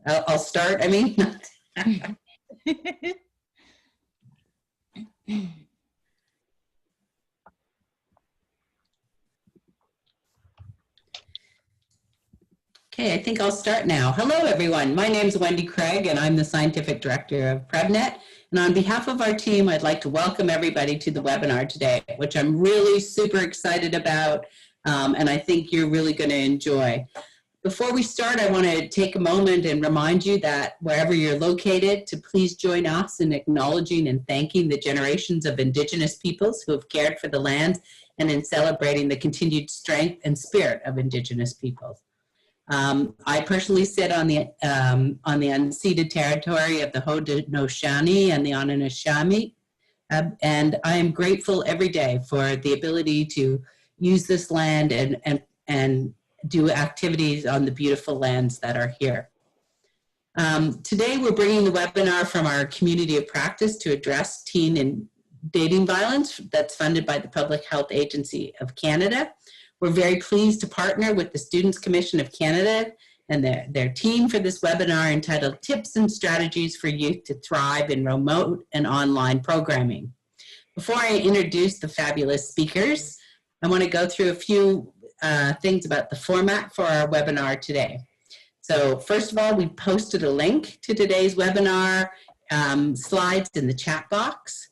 I'll start, I mean. Okay, I think I'll start now. Hello, everyone. My name is Wendy Craig, and I'm the Scientific Director of PrebNet. And on behalf of our team, I'd like to welcome everybody to the webinar today, which I'm really super excited about, and I think you're really going to enjoy. Before we start, I want to take a moment and remind you that wherever you're located, to please join us in acknowledging and thanking the generations of Indigenous peoples who have cared for the land and in celebrating the continued strength and spirit of Indigenous peoples. I personally sit on the unceded territory of the Haudenosaunee and the Anishinaabe, and I am grateful every day for the ability to use this land and do activities on the beautiful lands that are here. Today we're bringing the webinar from our community of practice to address teen and dating violence that's funded by the Public Health Agency of Canada. We're very pleased to partner with the Students Commission of Canada and their team for this webinar entitled Tips and Strategies for Youth to Thrive in Remote and Online Programming. Before I introduce the fabulous speakers, I want to go through a few things about the format for our webinar today. So first of all, we posted a link to today's webinar slides in the chat box.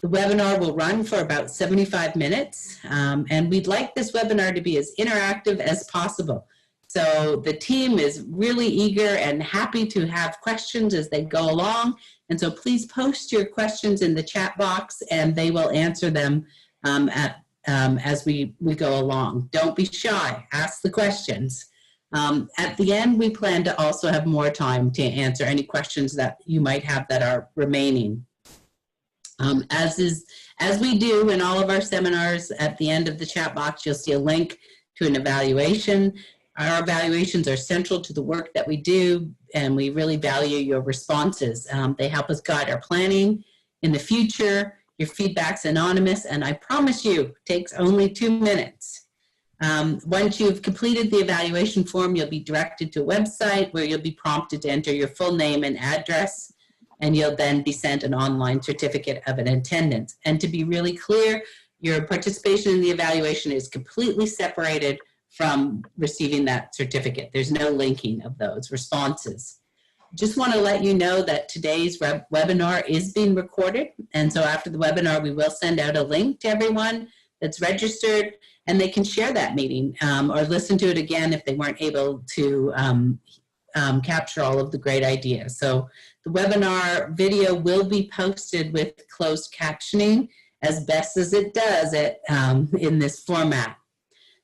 The webinar will run for about 75 minutes, and we'd like this webinar to be as interactive as possible. So the team is really eager and happy to have questions as they go along, and so please post your questions in the chat box and they will answer them as we go along. Don't be shy, ask the questions. At the end, we plan to also have more time to answer any questions that you might have that are remaining. As we do in all of our seminars, at the end of the chat box, you'll see a link to an evaluation. Our evaluations are central to the work that we do, and we really value your responses. They help us guide our planning in the future. Your feedback's anonymous, and I promise you, takes only 2 minutes. Once you've completed the evaluation form, you'll be directed to a website where you'll be prompted to enter your full name and address, and you'll then be sent an online certificate of an attendance. And to be really clear, your participation in the evaluation is completely separated from receiving that certificate. There's no linking of those responses. Just want to let you know that today's webinar is being recorded, and so after the webinar, we will send out a link to everyone that's registered, and they can share that meeting or listen to it again if they weren't able to capture all of the great ideas. So the webinar video will be posted with closed captioning as best as it does it in this format.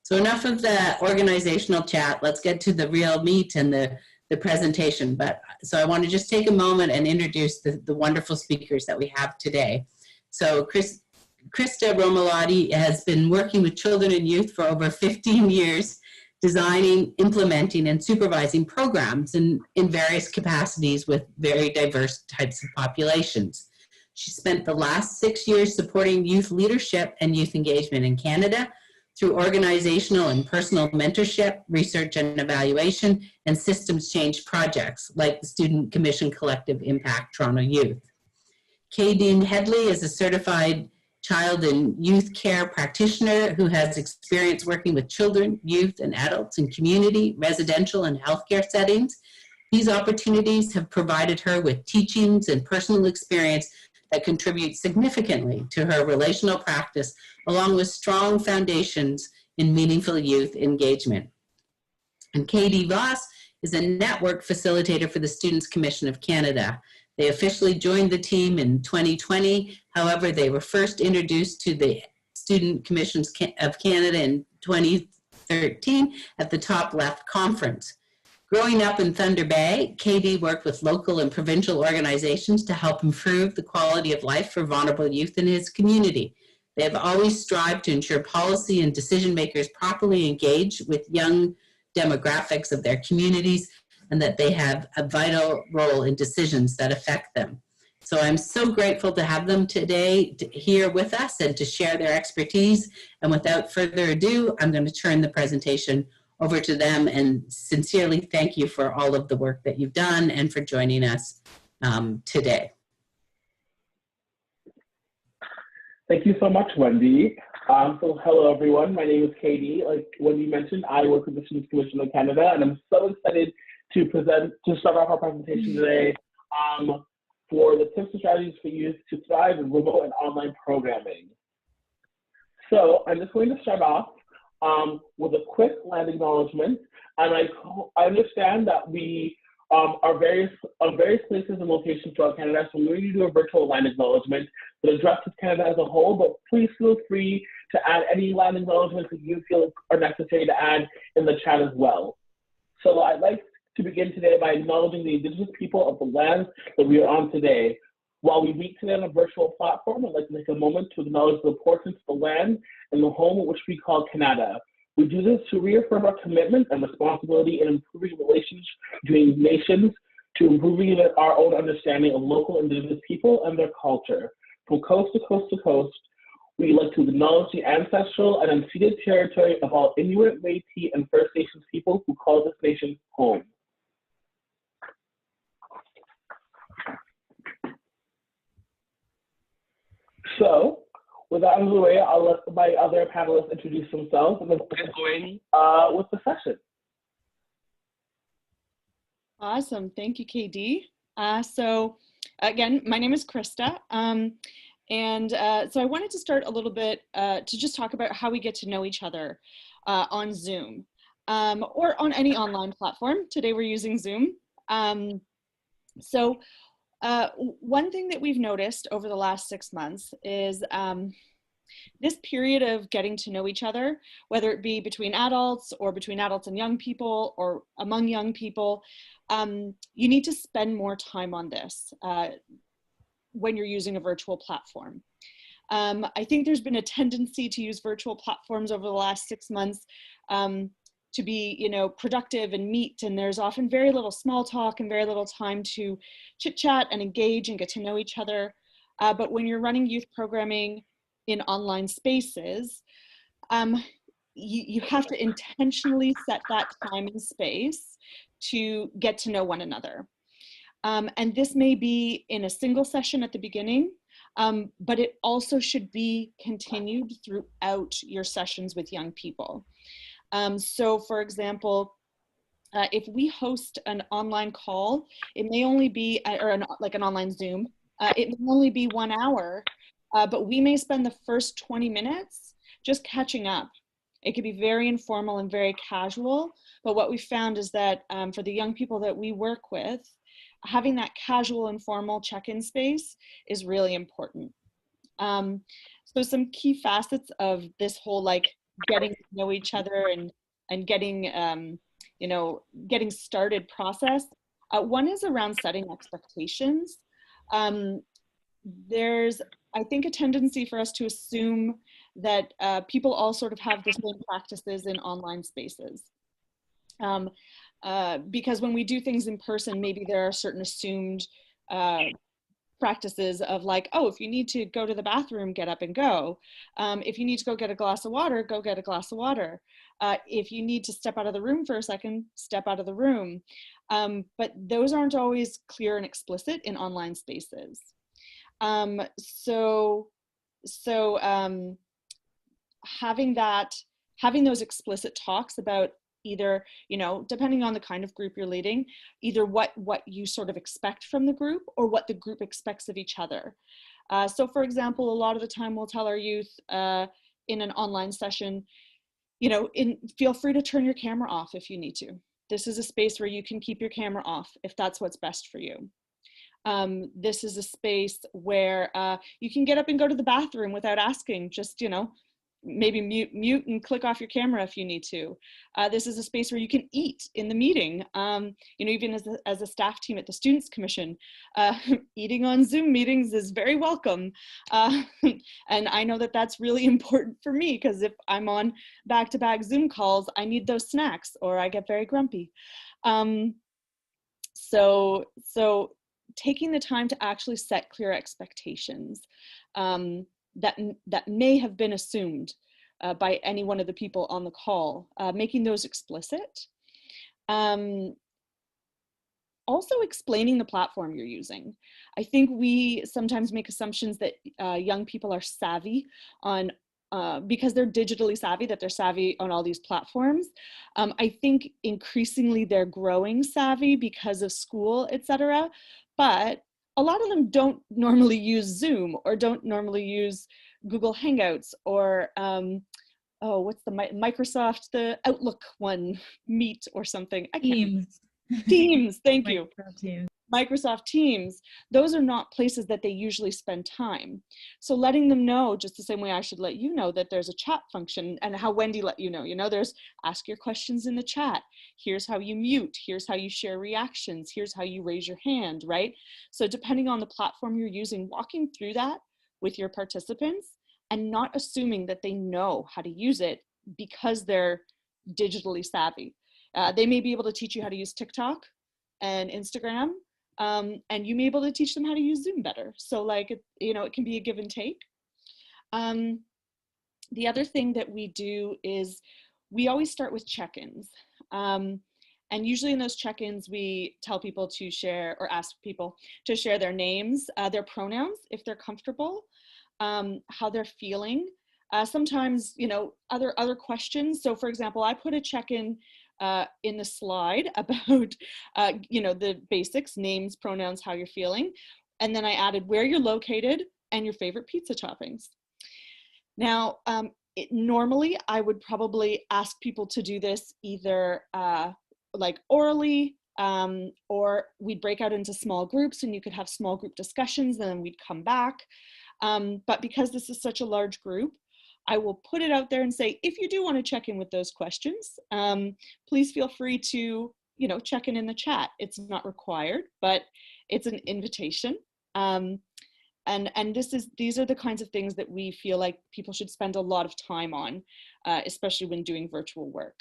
So enough of the organizational chat. Let's get to the real meat and the presentation. So I want to just take a moment and introduce the wonderful speakers that we have today. So Krista Romalotti has been working with children and youth for over 15 years, designing, implementing, and supervising programs in various capacities with very diverse types of populations. She spent the last 6 years supporting youth leadership and youth engagement in Canada through organizational and personal mentorship, research and evaluation, and systems change projects like the Student Commission Collective Impact Toronto Youth. Kadeen Headley is a certified child and youth care practitioner who has experience working with children, youth, and adults in community, residential, and healthcare settings. These opportunities have provided her with teachings and personal experience that contribute significantly to her relational practice, along with strong foundations in meaningful youth engagement. And Katie Voss is a network facilitator for the Students Commission of Canada. They officially joined the team in 2020. However, they were first introduced to the Student Commissions of Canada in 2013 at the Top Left Conference. Growing up in Thunder Bay, Katie worked with local and provincial organizations to help improve the quality of life for vulnerable youth in his community. They have always strived to ensure policy and decision makers properly engage with young demographics of their communities and that they have a vital role in decisions that affect them. So I'm so grateful to have them today here with us and to share their expertise. And without further ado, I'm going to turn the presentation over to them and sincerely thank you for all of the work that you've done and for joining us today. Thank you so much, Wendy. So hello, everyone. My name is Katie. Like Wendy mentioned, I work with the Students' Commission of Canada, and I'm so excited to start off our presentation today for the tips and strategies for youth to thrive in remote and online programming. So I'm just going to start off with a quick land acknowledgement. And I understand that we are various places and locations throughout Canada, so we're going to do a virtual land acknowledgement that addresses Canada as a whole, but please feel free to add any land acknowledgements that you feel are necessary to add in the chat as well. So I'd like to begin today by acknowledging the Indigenous people of the lands that we are on today. While we meet today on a virtual platform, I'd like to take a moment to acknowledge the importance of the land and the home which we call Canada. We do this to reaffirm our commitment and responsibility in improving relations between nations, to improving our own understanding of local Indigenous people and their culture. From coast to coast to coast, we like to acknowledge the ancestral and unceded territory of all Inuit, Métis, and First Nations people who call this nation home. So, with that out of the way, I'll let my other panelists introduce themselves and then we'll get going with the session. Awesome, thank you, KD. So again, my name is Krista. So I wanted to start a little bit to just talk about how we get to know each other on Zoom or on any online platform. Today we're using Zoom. One thing that we've noticed over the last 6 months is this period of getting to know each other, whether it be between adults or between adults and young people or among young people, you need to spend more time on this when you're using a virtual platform. I think there's been a tendency to use virtual platforms over the last 6 months to be, productive and meet, and there's often very little small talk and very little time to chit chat and engage and get to know each other. But when you're running youth programming in online spaces, you have to intentionally set that time and space to get to know one another. And this may be in a single session at the beginning, but it also should be continued throughout your sessions with young people. So for example, if we host an online call, it may only be, like an online Zoom, it may only be 1 hour, but we may spend the first 20 minutes just catching up. It could be very informal and very casual, but what we found is that for the young people that we work with, having that casual, informal check-in space is really important. So some key facets of this whole getting to know each other and getting getting started process. One is around setting expectations. There's, I think, a tendency for us to assume that people all sort of have the same practices in online spaces. Because when we do things in person, maybe there are certain assumed practices of oh, if you need to go to the bathroom, get up and go. If you need to go get a glass of water, go get a glass of water. If you need to step out of the room for a second, step out of the room. But those aren't always clear and explicit in online spaces. Having those explicit talks about either, depending on the kind of group you're leading, either what you sort of expect from the group or what the group expects of each other. So for example, a lot of the time we'll tell our youth in an online session, feel free to turn your camera off if you need to. This is a space where you can keep your camera off if that's what's best for you. This is a space where you can get up and go to the bathroom without asking, just, maybe mute and click off your camera if you need to. This is a space where you can eat in the meeting. Even as a staff team at the Students' Commission, eating on Zoom meetings is very welcome. And I know that that's really important for me because if I'm on back-to-back Zoom calls, I need those snacks or I get very grumpy. So taking the time to actually set clear expectations that may have been assumed by any one of the people on the call, making those explicit. Also explaining the platform you're using. I think we sometimes make assumptions that young people are savvy on, because they're digitally savvy, that they're savvy on all these platforms. I think increasingly they're growing savvy because of school, etc. But a lot of them don't normally use Zoom or don't normally use Google Hangouts or what's the Microsoft, the Outlook one, Meet or something. Teams. Teams, thank you. Microsoft Teams. Microsoft Teams, those are not places that they usually spend time. So letting them know, just the same way I should let you know that there's a chat function, and how Wendy let you know, there's ask your questions in the chat. Here's how you mute. Here's how you share reactions. Here's how you raise your hand, right? So depending on the platform you're using, walking through that with your participants and not assuming that they know how to use it because they're digitally savvy. They may be able to teach you how to use TikTok and Instagram, and you may be able to teach them how to use Zoom better. So like, it can be a give and take. The other thing that we do is we always start with check-ins. And usually in those check-ins, we tell people to share, or ask people to share their names, their pronouns, if they're comfortable, how they're feeling. Sometimes, other questions. So for example, I put a check-in in the slide about, the basics, names, pronouns, how you're feeling. And then I added where you're located and your favorite pizza toppings. Now, normally I would probably ask people to do this either like orally, or we'd break out into small groups and you could have small group discussions and then we'd come back. But because this is such a large group, I will put it out there and say, if you do want to check in with those questions, please feel free to, check in the chat. It's not required, but it's an invitation. And these are the kinds of things that we feel like people should spend a lot of time on, especially when doing virtual work.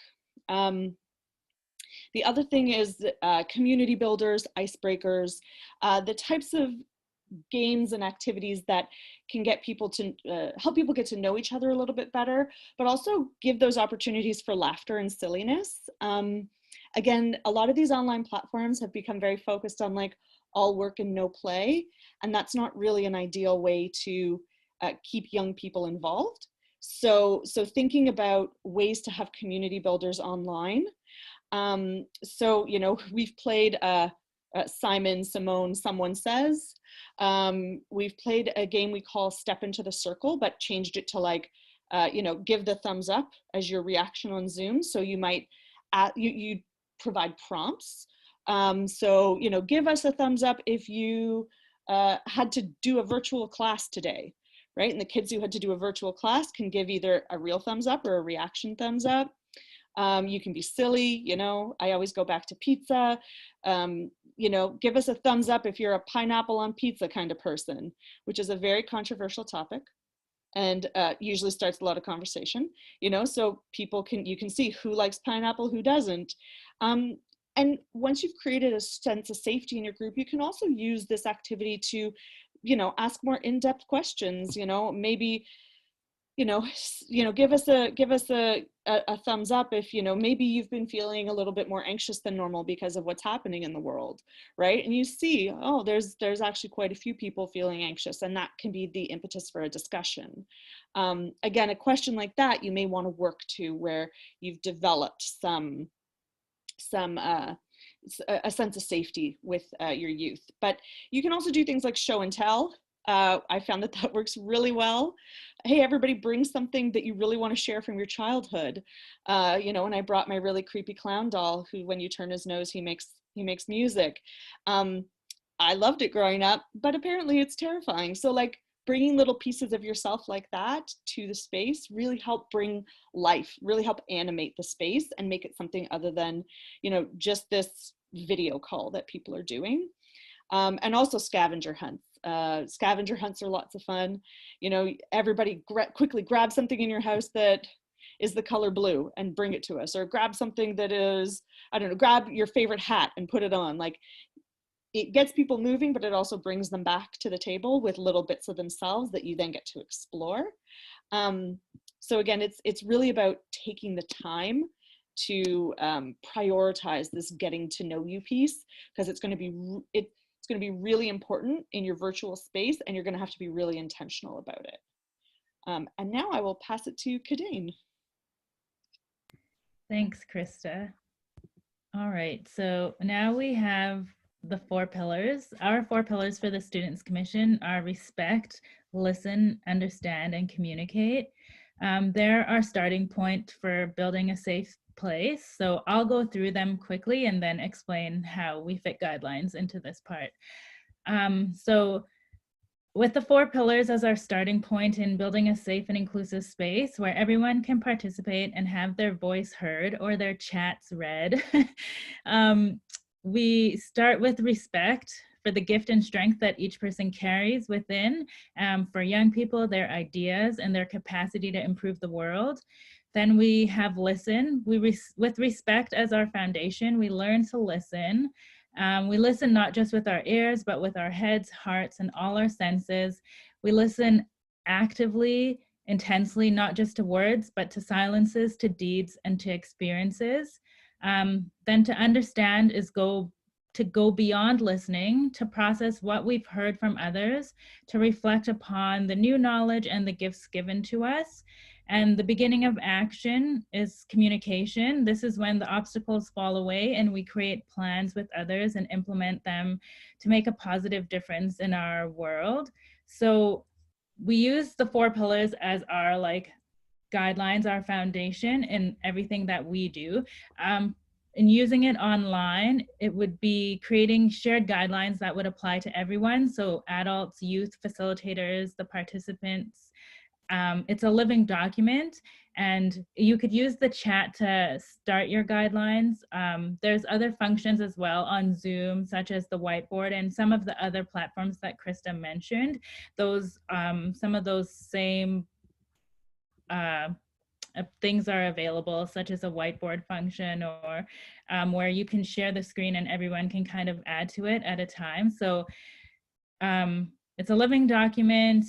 The other thing is community builders, icebreakers, the types of games and activities that can get people to help people get to know each other a little bit better, but also give those opportunities for laughter and silliness. Again, a lot of these online platforms have become very focused on like all work and no play, and that's not really an ideal way to keep young people involved. So thinking about ways to have community builders online. We've played Simon, Simone, Someone Says. We've played a game we call Step Into the Circle, but changed it to like, give the thumbs up as your reaction on Zoom. So you might, you provide prompts. Give us a thumbs up if you had to do a virtual class today, right? And the kids who had to do a virtual class can give either a real thumbs up or a reaction thumbs up. You can be silly, I always go back to pizza. Give us a thumbs up if you're a pineapple on pizza kind of person, which is a very controversial topic and usually starts a lot of conversation, so you can see who likes pineapple, who doesn't. And once you've created a sense of safety in your group, you can also use this activity to, ask more in-depth questions, maybe, give us a thumbs up if, maybe you've been feeling a little bit more anxious than normal because of what's happening in the world, right? And you see, oh, there's actually quite a few people feeling anxious, and that can be the impetus for a discussion. Again, a question like that you may want to work to where you've developed a sense of safety with your youth. But you can also do things like show and tell. I found that works really well. Hey, everybody, bring something that you really want to share from your childhood. And I brought my really creepy clown doll who, when you turn his nose, he makes music. I loved it growing up, but apparently it's terrifying. So like bringing little pieces of yourself like that to the space really help bring life, really help animate the space and make it something other than, just this video call that people are doing. And also scavenger hunts. Scavenger hunts are lots of fun. Everybody quickly grab something in your house that is the color blue and bring it to us, or grab something that is, grab your favorite hat and put it on. Like, it gets people moving, but it also brings them back to the table with little bits of themselves that you then get to explore. So again, it's really about taking the time to prioritize this getting to know you piece, because it's going to be it's going to be really important in your virtual space, and you're going to have to be really intentional about it. And now I will pass it to Kadane. Thanks, Krista. All right, so now we have the 4 pillars. Our 4 pillars for the Students' Commission are respect, listen, understand, and communicate. They're our starting point for building a safe place. So I'll go through them quickly and then explain how we fit guidelines into this part. So with the 4 pillars as our starting point in building a safe and inclusive space where everyone can participate and have their voice heard or their chats read, we start with respect for the gift and strength that each person carries within, for young people, their ideas and their capacity to improve the world. Then we have listen. With respect as our foundation, we learn to listen. We listen not just with our ears, but with our heads, hearts, and all our senses. We listen actively, intensely, not just to words, but to silences, to deeds, and to experiences. Then to understand is to go beyond listening, to process what we've heard from others, to reflect upon the new knowledge and the gifts given to us. And the beginning of action is communication. This is when the obstacles fall away and we create plans with others and implement them to make a positive difference in our world. So we use the 4 pillars as our guidelines, our foundation in everything that we do. In using it online, it would be creating shared guidelines that would apply to everyone. So adults, youth, facilitators, the participants. It's a living document, and you could use the chat to start your guidelines. There's other functions as well on Zoom, such as the whiteboard and some of the other platforms that Krista mentioned. Those, some of those same things are available, such as a whiteboard function, or where you can share the screen and everyone can kind of add to it at a time. So it's a living document.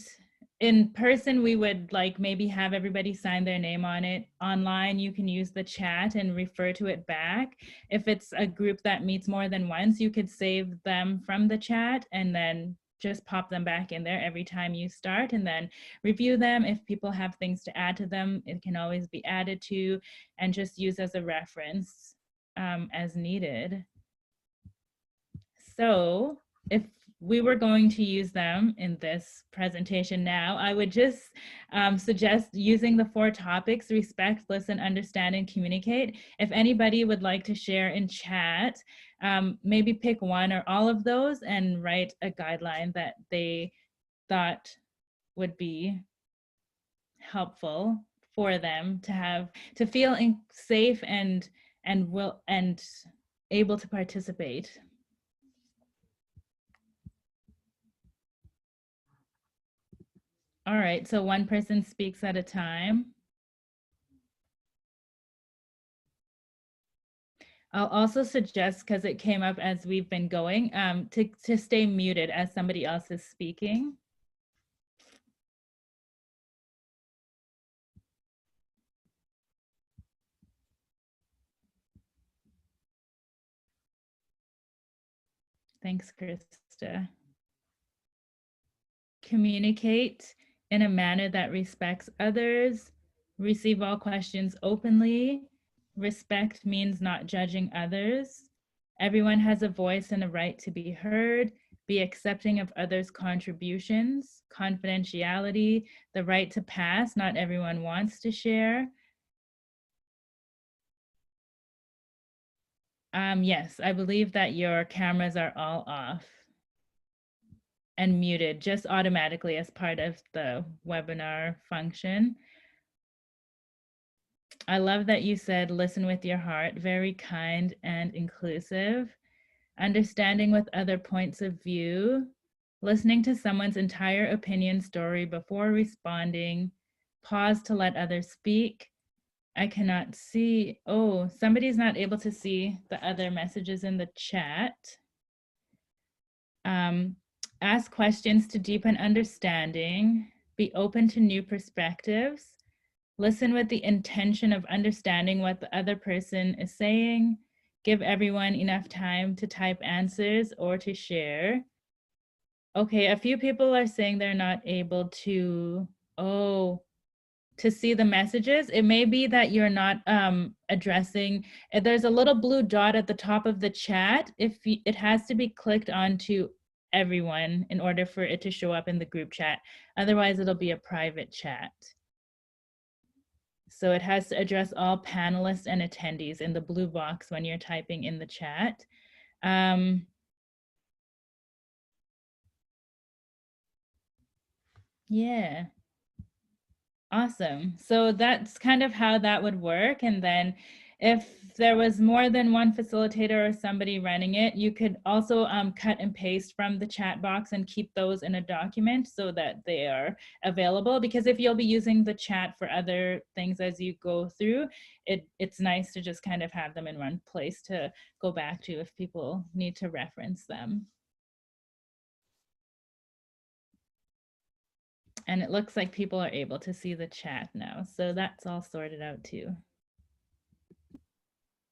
In person, we would maybe have everybody sign their name on it. Online, you can use the chat and refer to it back. If it's a group that meets more than once, you could save them from the chat and then just pop them back in there every time you start, and then review them. If people have things to add to them, it can always be added to and just use as a reference as needed. So if we were going to use them in this presentation now, I would just suggest using the 4 topics: respect, listen, understand, and communicate. If anybody would like to share in chat, maybe pick one or all of those and write a guideline that they thought would be helpful for them to feel safe and able to participate. All right, so one person speaks at a time. I'll also suggest, because it came up as we've been going, to stay muted as somebody else is speaking. Thanks, Krista. Communicate in a manner that respects others. Receive all questions openly. Respect means not judging others. Everyone has a voice and a right to be heard. Be accepting of others' contributions. Confidentiality, the right to pass. Not everyone wants to share. Yes, I believe that your cameras are all off and muted just automatically as part of the webinar function. I love that you said listen with your heart, very kind and inclusive. Understanding with other points of view, listening to someone's entire opinion story before responding, pause to let others speak. I cannot see, oh, somebody's not able to see the other messages in the chat. Ask questions to deepen understanding, be open to new perspectives, Listen with the intention of understanding what the other person is saying. Give everyone enough time to type answers or to share. Okay, a few people are saying they're not able to, to see the messages. It may be that you're not addressing, there's a little blue dot at the top of the chat. It has to be clicked onto everyone in order for it to show up in the group chat. Otherwise, it'll be a private chat. So it has to address all panelists and attendees in the blue box when you're typing in the chat. Yeah. Awesome. So that's kind of how that would work. And then if there was more than one facilitator or somebody running it, you could also cut and paste from the chat box and keep those in a document so that they are available. Because if you'll be using the chat for other things as you go through, it's nice to just kind of have them in one place to go back to if people need to reference them. And it looks like people are able to see the chat now. So that's all sorted out too.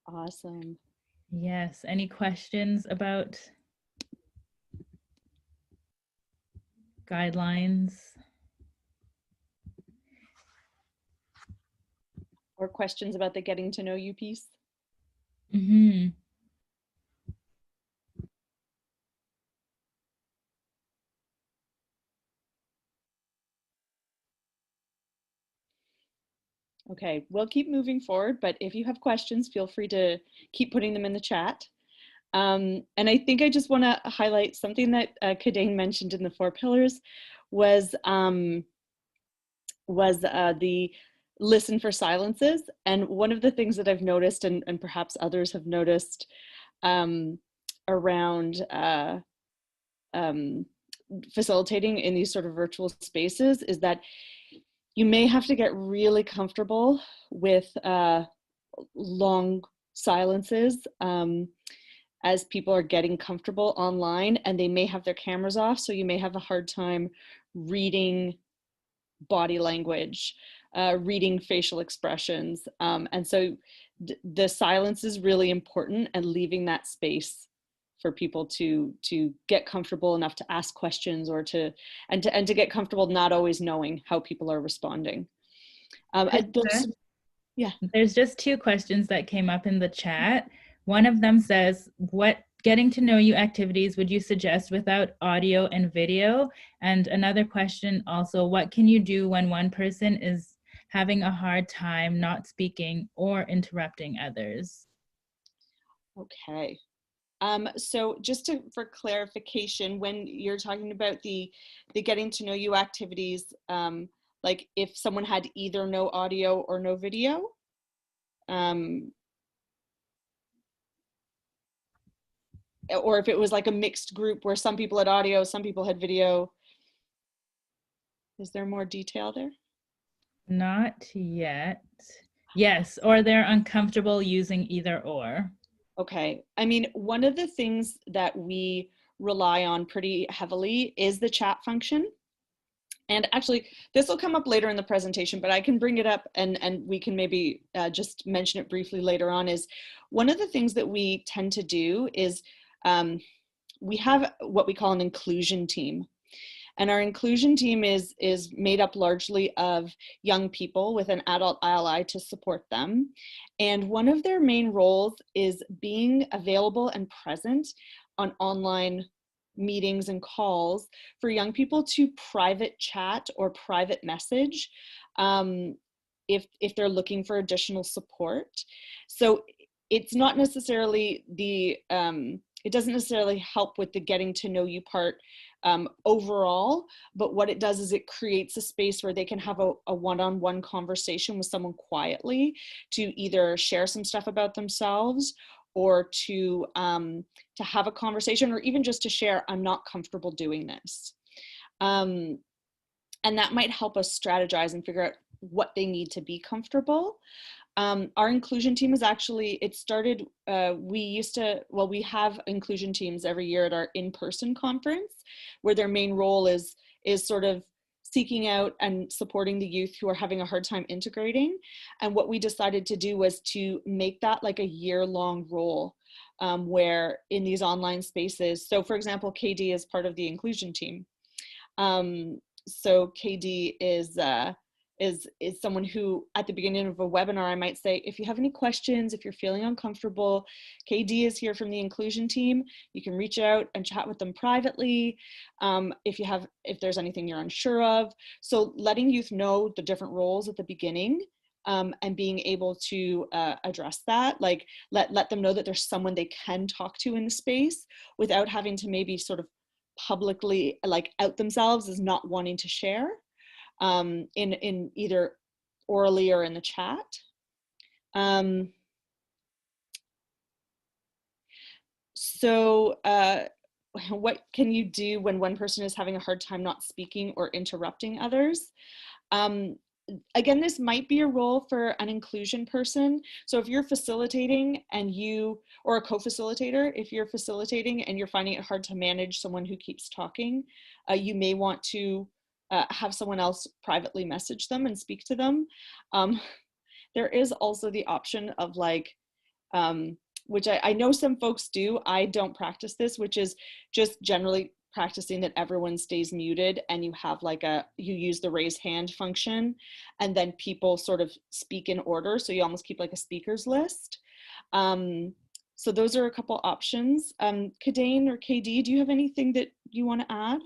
Awesome. Yes. Any questions about guidelines? Or questions about the getting to know you piece? Mm-hmm. Okay, we'll keep moving forward, but if you have questions, feel free to keep putting them in the chat. And I think I just want to highlight something that Kadane mentioned in the 4 pillars was the listen for silences. And one of the things that I've noticed, and perhaps others have noticed around facilitating in these sort of virtual spaces is that you may have to get really comfortable with long silences as people are getting comfortable online, and they may have their cameras off, so you may have a hard time reading body language, reading facial expressions. And so the silence is really important, and leaving that space for people to get comfortable enough to ask questions or to get comfortable not always knowing how people are responding. There's just 2 questions that came up in the chat. One of them says, what getting to know you activities would you suggest without audio and video? And another question also, what can you do when one person is having a hard time not speaking or interrupting others? Okay. So just for clarification, when you're talking about the getting to know you activities, like if someone had either no audio or no video, or if it was like a mixed group where some people had audio, some people had video. Is there more detail there? Not yet. Yes, or they're uncomfortable using either or. Okay. I mean, one of the things that we rely on pretty heavily is the chat function. And actually, this will come up later in the presentation, but I can bring it up and we can maybe just mention it briefly later on. Is one of the things that we tend to do is we have what we call an inclusion team. And our inclusion team is made up largely of young people with an adult ILI to support them. And one of their main roles is being available and present on online meetings and calls for young people to private chat or private message if they're looking for additional support. So it's not necessarily it doesn't necessarily help with the getting to know you part overall, but what it does is it creates a space where they can have a one-on-one conversation with someone quietly to either share some stuff about themselves or to have a conversation, or even just to share, I'm not comfortable doing this. And that might help us strategize and figure out what they need to be comfortable. Our inclusion team is actually, it started, we have inclusion teams every year at our in-person conference, where their main role is sort of seeking out and supporting the youth who are having a hard time integrating. And what we decided to do was to make that like a year-long role, where in these online spaces, so for example, KD is part of the inclusion team. So KD is someone who at the beginning of a webinar, I might say, if you have any questions, if you're feeling uncomfortable, KD is here from the inclusion team. You can reach out and chat with them privately. If there's anything you're unsure of. So letting youth know the different roles at the beginning, and being able to address that, like let them know that there's someone they can talk to in the space without having to maybe sort of publicly like out themselves as not wanting to share, in either orally or in the chat. What can you do when one person is having a hard time not speaking or interrupting others? Again, this might be a role for an inclusion person. So if you're facilitating and or a co-facilitator, if you're facilitating and you're finding it hard to manage someone who keeps talking, you may want to have someone else privately message them and speak to them. There is also the option of like, which I know some folks do, I don't practice this, which is just generally practicing that everyone stays muted and you have like you use the raise hand function and then people sort of speak in order. So you almost keep like a speakers list. So those are a couple options. Kadane or KD, do you have anything that you want to add?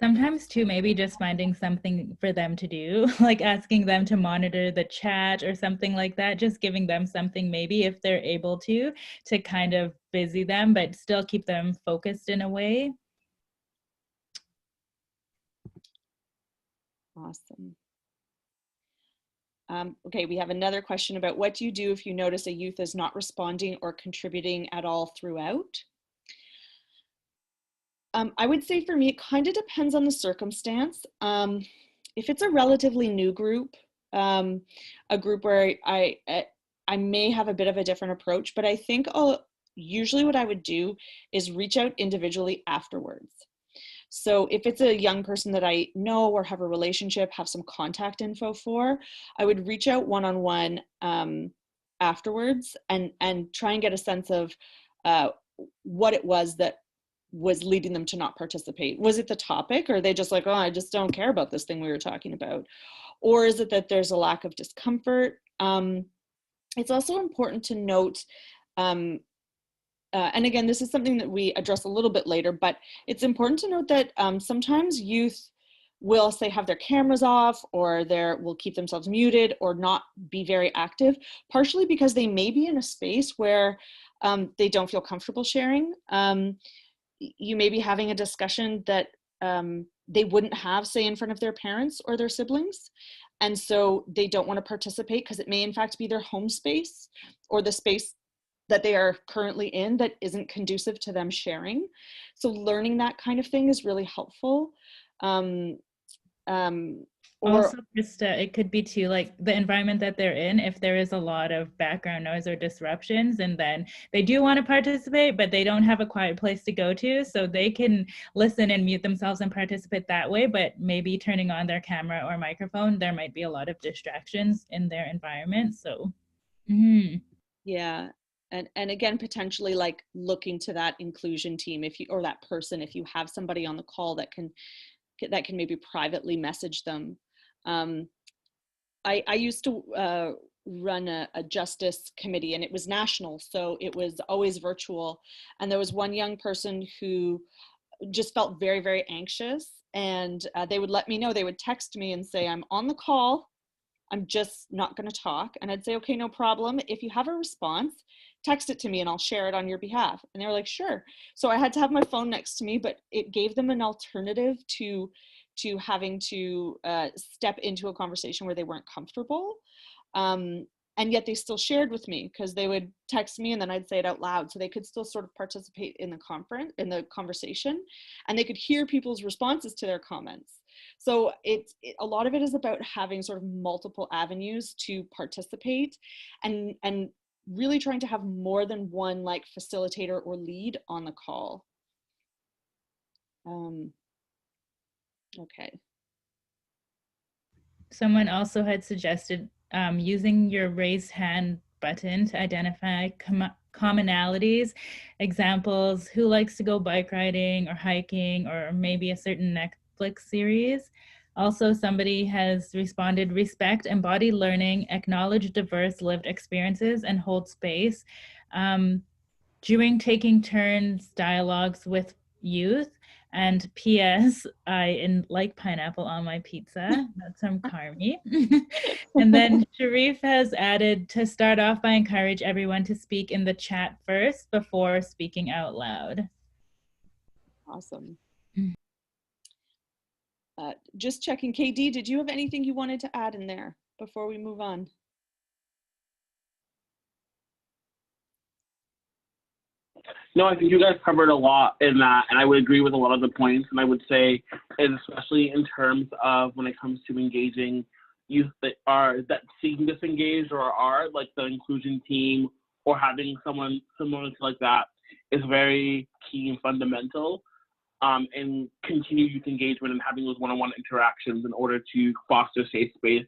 Sometimes too, maybe just finding something for them to do, like asking them to monitor the chat or something like that, just giving them something maybe if they're able to kind of busy them, but still keep them focused in a way. Awesome. Okay, we have another question about what do you do if you notice a youth is not responding or contributing at all throughout? I would say for me, it kind of depends on the circumstance. If it's a relatively new group, a group where I may have a bit of a different approach, but I think usually what I would do is reach out individually afterwards. So if it's a young person that I know or have a relationship, have some contact info for, I would reach out one-on-one afterwards and try and get a sense of what it was that was leading them to not participate. Was it the topic, or are they just like, oh, I just don't care about this thing we were talking about? Or is it that there's a lack of discomfort? It's also important to note, and again, this is something that we address a little bit later, but it's important to note that sometimes youth will say have their cameras off or will keep themselves muted or not be very active, partially because they may be in a space where they don't feel comfortable sharing. You may be having a discussion that they wouldn't have, say, in front of their parents or their siblings. And so they don't want to participate because it may in fact be their home space or the space that they are currently in that isn't conducive to them sharing. So learning that kind of thing is really helpful. Also, just it could be too like the environment that they're in. If there is a lot of background noise or disruptions, and then they do want to participate, but they don't have a quiet place to go to, so they can listen and mute themselves and participate that way. But maybe turning on their camera or microphone, there might be a lot of distractions in their environment. So, yeah. And again, potentially like looking to that inclusion team or that person, if you have somebody on the call that can maybe privately message them. I used to run a justice committee, and it was national, so it was always virtual. And there was one young person who just felt very, very anxious, and they would let me know. They would text me and say, I'm on the call, I'm just not going to talk. And I'd say, okay, no problem. If you have a response, text it to me and I'll share it on your behalf. And they were like, sure. So I had to have my phone next to me, but it gave them an alternative to having to step into a conversation where they weren't comfortable. And yet they still shared with me because they would text me and then I'd say it out loud. So they could still sort of participate in the conversation, and they could hear people's responses to their comments. So a lot of it is about having sort of multiple avenues to participate and really trying to have more than one like facilitator or lead on the call. Okay. Someone also had suggested using your raise hand button to identify commonalities, examples, who likes to go bike riding or hiking, or maybe a certain Netflix series. Also, somebody has responded, respect embodied learning, acknowledge diverse lived experiences, and hold space. During taking turns, dialogues with youth, and P.S. I like pineapple on my pizza. That's from Carmi. And then Sharif has added to start off by encourage everyone to speak in the chat first before speaking out loud. Awesome. Just checking, KD, did you have anything you wanted to add in there before we move on? No, I think you guys covered a lot in that, and I would agree with a lot of the points. And I would say, and especially in terms of when it comes to engaging youth that seem disengaged or are, like the inclusion team or having someone similar to like that is very key and fundamental. And continue youth engagement and having those one-on-one interactions in order to foster safe space,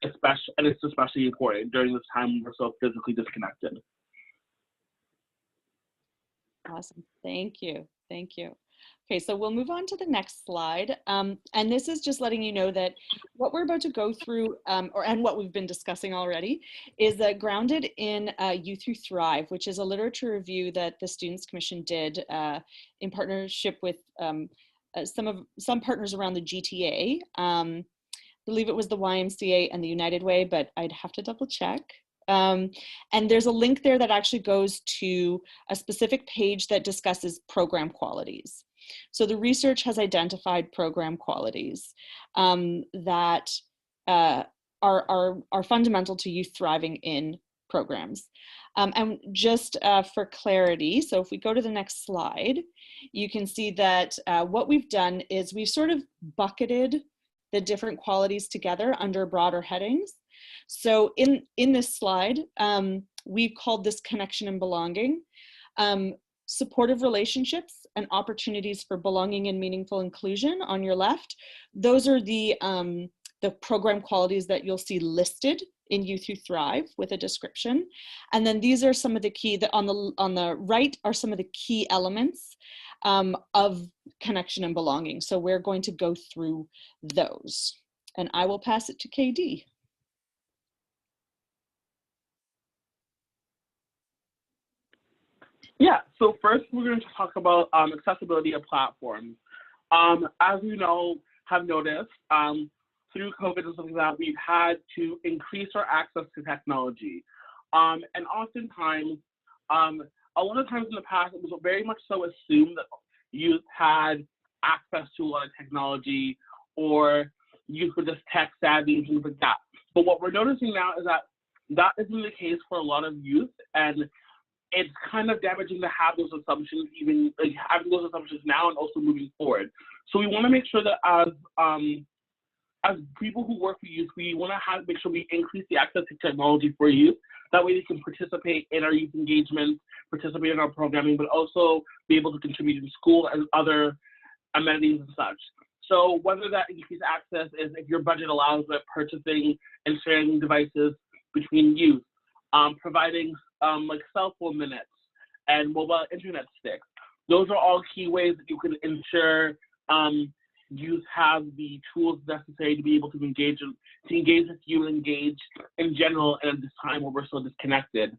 and it's especially important during this time when we're so physically disconnected. Awesome, thank you, thank you. Okay, so we'll move on to the next slide. And this is just letting you know that what we're about to go through, and what we've been discussing already, is grounded in Youth Who Thrive, which is a literature review that the Students' Commission did in partnership with some partners around the GTA. I believe it was the YMCA and the United Way, but I'd have to double check. And there's a link there that actually goes to a specific page that discusses program qualities. So the research has identified program qualities that are fundamental to youth thriving in programs. And just for clarity, so if we go to the next slide, you can see that what we've done is we've sort of bucketed the different qualities together under broader headings. So in this slide, we've called this connection and belonging. Supportive relationships and opportunities for belonging and meaningful inclusion on your left. Those are the program qualities that you'll see listed in Youth Who Thrive with a description. And then these are some of the key, on the right are some of the key elements of connection and belonging. So we're going to go through those. And I will pass it to KD. Yeah, so first we're going to talk about accessibility of platforms. As you know, have noticed, through COVID and something like that, we've had to increase our access to technology. And oftentimes, a lot of times in the past, it was very much so assumed that youth had access to a lot of technology or youth were just tech savvy and things like that. But what we're noticing now is that that isn't the case for a lot of youth, and it's kind of damaging to have those assumptions, even like having those assumptions now and also moving forward. So we want to make sure that as people who work with youth, we want to make sure we increase the access to technology for youth. That way they can participate in our youth engagement, participate in our programming, but also be able to contribute in school and other amenities and such. So whether that increased access is if your budget allows it, purchasing and sharing devices between youth, providing like cell phone minutes and mobile internet sticks. Those are all key ways that you can ensure youth have the tools necessary to be able to engage with you and engage in general at this time where we're so disconnected.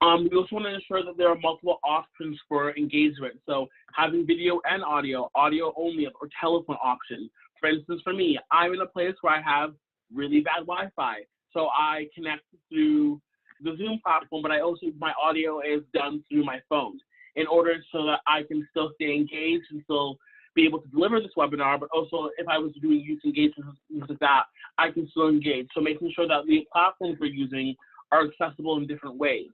We also want to ensure that there are multiple options for engagement. So having video and audio only, or telephone options. For instance, for me, I'm in a place where I have really bad Wi-Fi. So I connect through the Zoom platform, but my audio is done through my phone in order so that I can still stay engaged and still be able to deliver this webinar, but also if I was doing youth engagement and things like that, I can still engage. So making sure that the platforms we're using are accessible in different ways.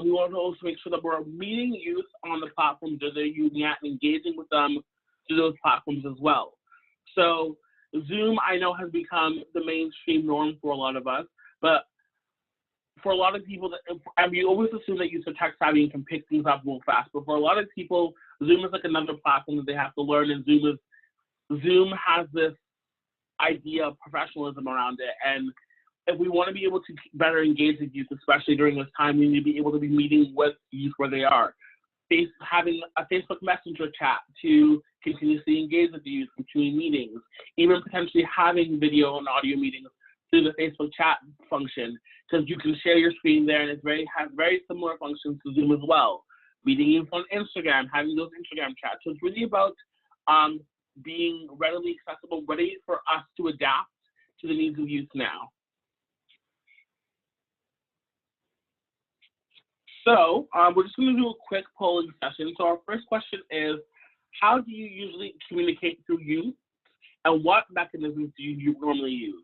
We want to also make sure that we're meeting youth on the platforms that they're using at and engaging with them through those platforms as well. So Zoom, I know, has become the mainstream norm for a lot of us, but for a lot of people, we always assume that youth are tech savvy and can pick things up real fast. But for a lot of people, Zoom is like another platform that they have to learn. And Zoom has this idea of professionalism around it. And if we want to be able to better engage with youth, especially during this time, we need to be able to be meeting with youth where they are. Having a Facebook Messenger chat to continuously engage with youth between meetings, even potentially having video and audio meetings through the Facebook chat function, because you can share your screen there, and it has very similar functions to Zoom as well. Meeting youth on Instagram, having those Instagram chats. So it's really about being readily accessible, ready for us to adapt to the needs of youth now. So we're just going to do a quick polling session. So our first question is, how do you usually communicate through youth, and what mechanisms do you normally use?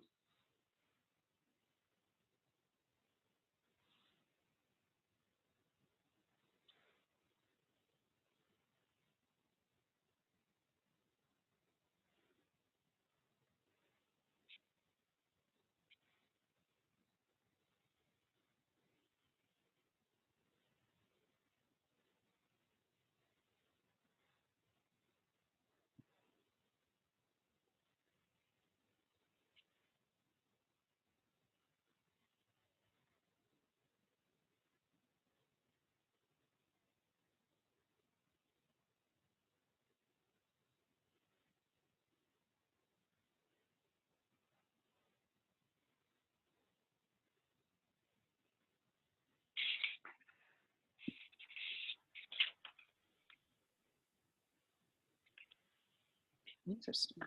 Interesting.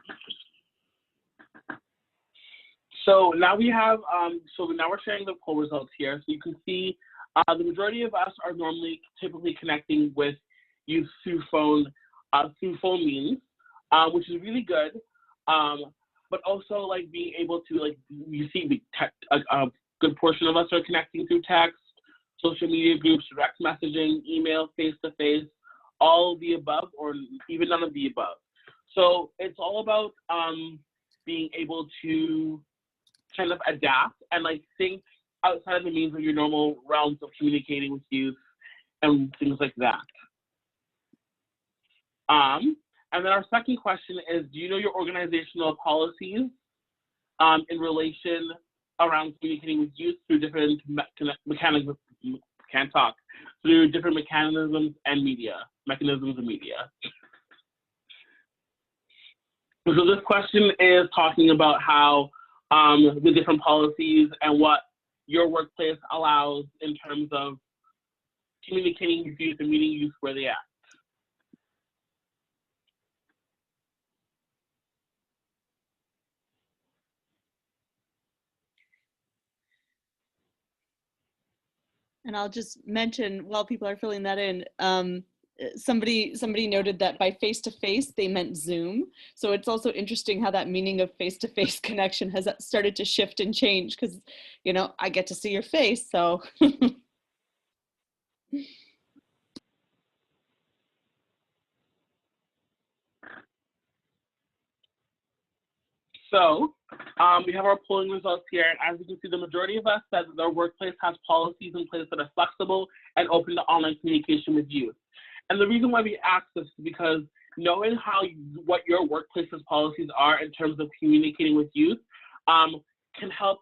So now we have, now we're sharing the poll results here. So you can see the majority of us are typically connecting with youth through phone means, which is really good. But also like being able to, like, you see a good portion of us are connecting through text, social media groups, direct messaging, email, face-to-face, all of the above, or even none of the above. So it's all about being able to kind of adapt and like think outside of the means of your normal realms of communicating with youth and things like that. And then our second question is, do you know your organizational policies in relation around communicating with youth through different mechanisms and media? So this question is talking about how the different policies and what your workplace allows in terms of communicating with youth and meeting youth where they are. And I'll just mention while people are filling that in, somebody noted that by face-to-face they meant Zoom. So it's also interesting how that meaning of face-to-face connection has started to shift and change, because, you know, I get to see your face, so. So we have our polling results here. And as you can see, the majority of us said that their workplace has policies in place that are flexible and open to online communication with youth. And the reason why we ask this is because knowing what your workplace's policies are in terms of communicating with youth can help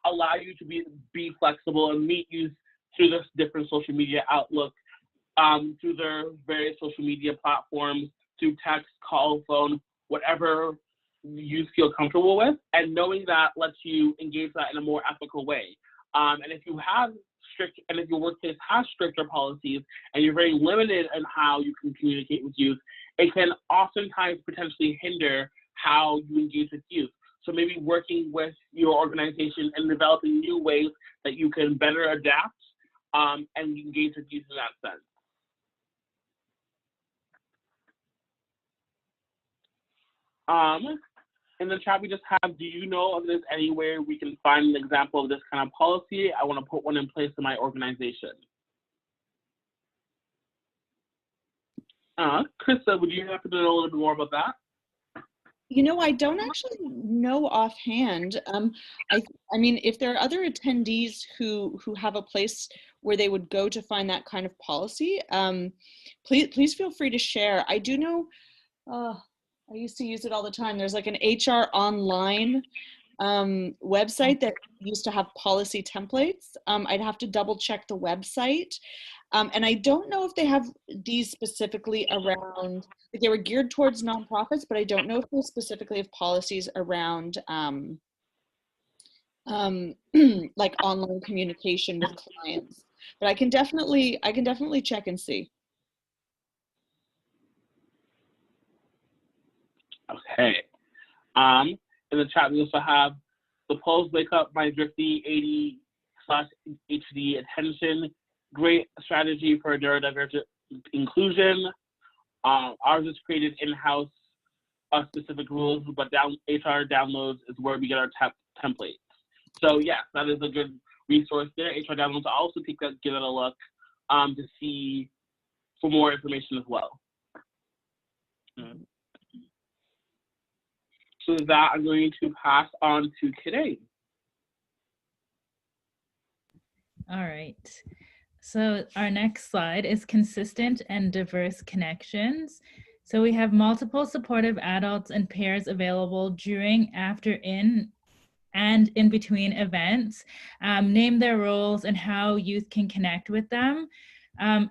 allow you to be flexible and meet youth through this different social media outlook, through their various social media platforms, through text, call, phone, whatever you feel comfortable with, and knowing that lets you engage that in a more ethical way. And if your workplace has stricter policies and you're very limited in how you can communicate with youth, it can oftentimes potentially hinder how you engage with youth. So maybe working with your organization and developing new ways that you can better adapt and engage with youth in that sense. In the chat we just have, do you know if there's anywhere we can find an example of this kind of policy? I want to put one in place in my organization. Krista, would you happen to know a little bit more about that? You know, I don't actually know offhand. I mean, if there are other attendees who have a place where they would go to find that kind of policy, please feel free to share. I do know, I used to use it all the time. There's like an HR online website that used to have policy templates. I'd have to double check the website. And I don't know if they have these specifically around, like they were geared towards nonprofits, but I don't know if they specifically have policies around like online communication with clients. But I can definitely check and see. Okay. In the chat, we also have the polls wake up my drifty 80/HD attention. Great strategy for neurodivergent inclusion. Ours is created in-house, specific rules, but HR downloads is where we get our templates. So yes, that is a good resource there. HR downloads, I'll also give it a look to see for more information as well. So with that, I'm going to pass on to Kide. All right. So our next slide is consistent and diverse connections. So we have multiple supportive adults and peers available during, after, in, and in between events. Name their roles and how youth can connect with them.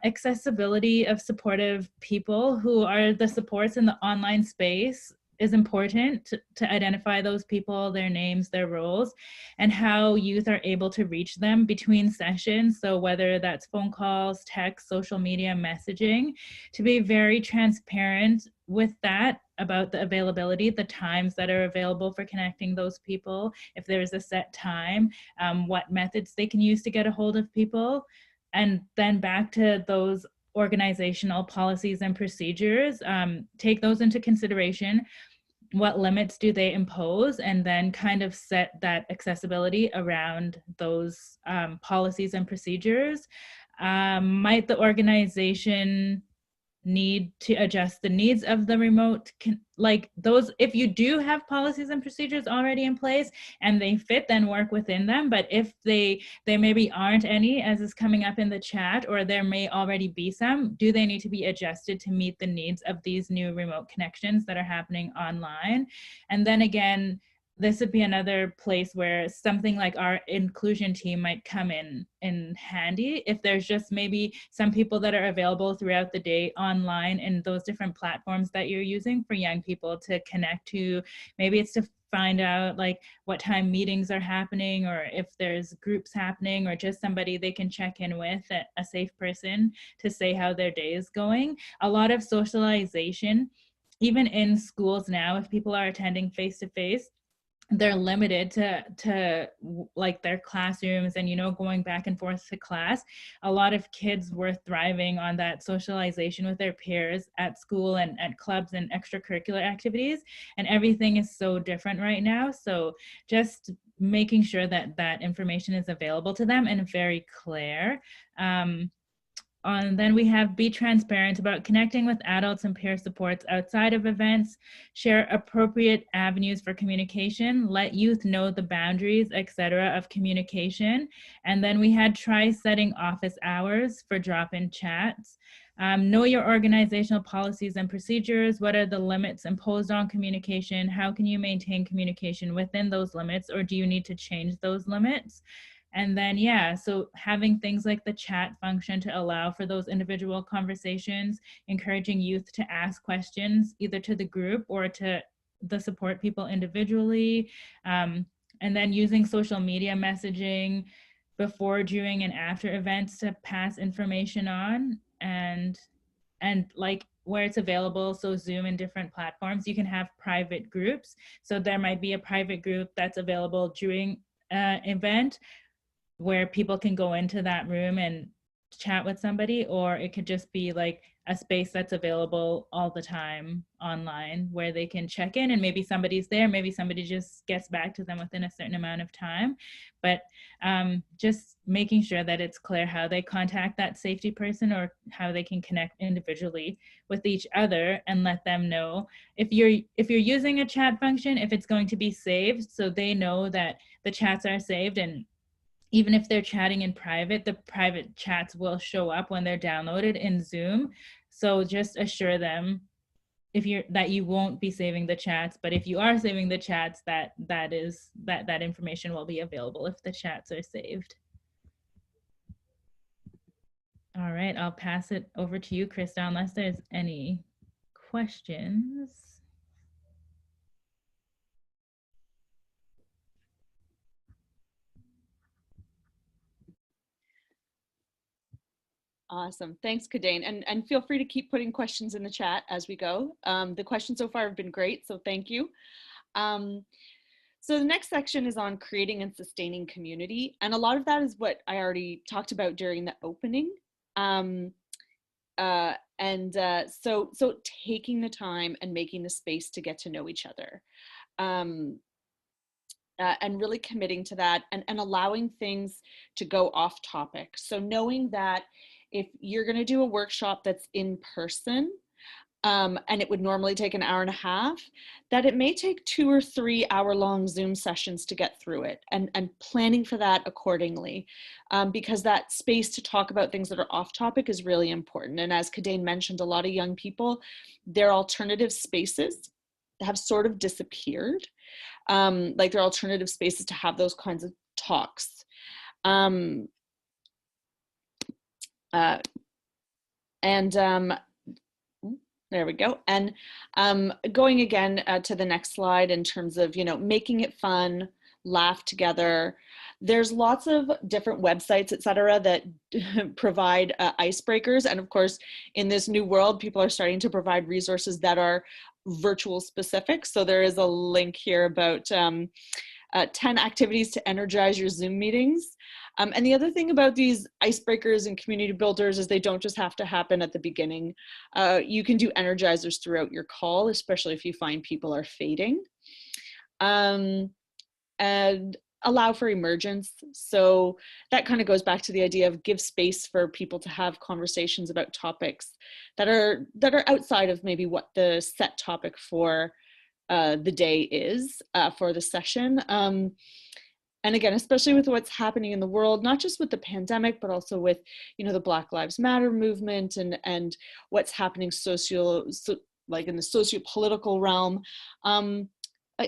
Accessibility of supportive people who are the supports in the online space is important to identify those people, their names, their roles, and how youth are able to reach them between sessions. So whether that's phone calls, text, social media, messaging, to be very transparent with that about the availability, the times that are available for connecting those people, if there's a set time, what methods they can use to get a hold of people. And then back to those organizational policies and procedures, take those into consideration. What limits do they impose, and then kind of set that accessibility around those policies and procedures. Might the organization need to adjust the needs of the remote, like those, if you do have policies and procedures already in place and they fit, then work within them. But if there maybe aren't any, as is coming up in the chat, or there may already be some, do they need to be adjusted to meet the needs of these new remote connections that are happening online? And then again, this would be another place where something like our inclusion team might come in handy. If there's just maybe some people that are available throughout the day online in those different platforms that you're using for young people to connect to, maybe it's to find out like what time meetings are happening, or if there's groups happening, or just somebody they can check in with, a safe person to say how their day is going. A lot of socialization, even in schools now, if people are attending face-to-face, they're limited to like their classrooms and, you know, going back and forth to class. A lot of kids were thriving on that socialization with their peers at school and at clubs and extracurricular activities, and everything is so different right now. So just making sure that that information is available to them and very clear. And then we have be transparent about connecting with adults and peer supports outside of events, share appropriate avenues for communication, let youth know the boundaries, etc. of communication. And then we had try setting office hours for drop-in chats. Know your organizational policies and procedures. What are the limits imposed on communication? How can you maintain communication within those limits, or do you need to change those limits? And then, yeah, so having things like the chat function to allow for those individual conversations, encouraging youth to ask questions either to the group or to the support people individually. And then using social media messaging before, during, and after events to pass information on, and like where it's available. So Zoom and different platforms, you can have private groups. So there might be a private group that's available during an event where people can go into that room and chat with somebody, or it could just be like a space that's available all the time online where they can check in, and maybe somebody's there, maybe somebody just gets back to them within a certain amount of time. But just making sure that it's clear how they contact that safety person, or how they can connect individually with each other, and let them know if you're using a chat function, if it's going to be saved, so they know that the chats are saved. And even if they're chatting in private, the private chats will show up when they're downloaded in Zoom. So just assure them that you won't be saving the chats, but if you are saving the chats, that information will be available if the chats are saved. All right, I'll pass it over to you, Krista, unless there's any questions. Awesome. Thanks, Kadane. And feel free to keep putting questions in the chat as we go. The questions so far have been great, so thank you. So the next section is on creating and sustaining community. And a lot of that is what I already talked about during the opening. So taking the time and making the space to get to know each other. And really committing to that and allowing things to go off topic. So knowing that if you're going to do a workshop that's in person, and it would normally take an hour and a half, that it may take 2 or 3 hour-long Zoom sessions to get through it, and planning for that accordingly, because that space to talk about things that are off topic is really important. And as Kadane mentioned, a lot of young people, their alternative spaces have sort of disappeared. Like their alternative spaces to have those kinds of talks. There we go. And going again to the next slide in terms of, making it fun, laugh together. There's lots of different websites, et cetera, that provide icebreakers. And of course, in this new world, people are starting to provide resources that are virtual specific. So there is a link here about 10 activities to energize your Zoom meetings. And the other thing about these icebreakers and community builders is they don't just have to happen at the beginning. You can do energizers throughout your call, especially if you find people are fading. And allow for emergence. So that kind of goes back to the idea of give space for people to have conversations about topics that are outside of maybe what the set topic for the day is for the session. And again, especially with what's happening in the world, not just with the pandemic, but also with, the Black Lives Matter movement and what's happening like in the socio-political realm.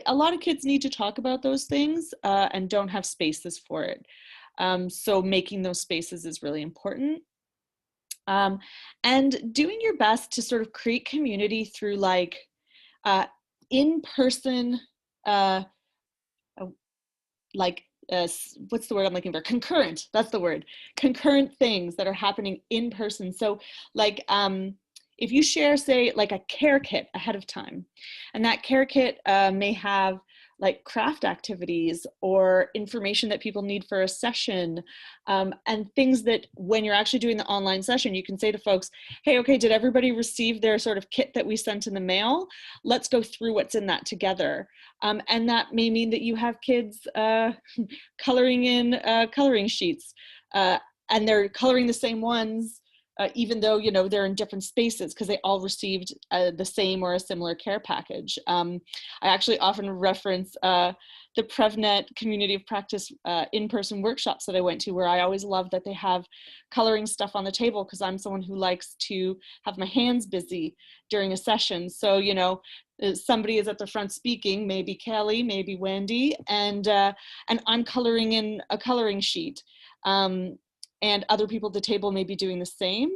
A lot of kids need to talk about those things and don't have spaces for it. So making those spaces is really important. And doing your best to sort of create community through like in-person, what's the word I'm looking for? Concurrent, that's the word. Concurrent things that are happening in person. So like, if you share, say, like a care kit ahead of time, and that care kit may have like craft activities or information that people need for a session, and things that when you're actually doing the online session, you can say to folks, hey, okay, did everybody receive their sort of kit that we sent in the mail? Let's go through what's in that together. And that may mean that you have kids coloring in coloring sheets, and they're coloring the same ones, even though, they're in different spaces because they all received the same or a similar care package. I actually often reference the PrevNet Community of Practice in-person workshops that I went to, where I always love that they have coloring stuff on the table because I'm someone who likes to have my hands busy during a session. So, somebody is at the front speaking, maybe Kelly, maybe Wendy, and I'm coloring in a coloring sheet. And other people at the table may be doing the same,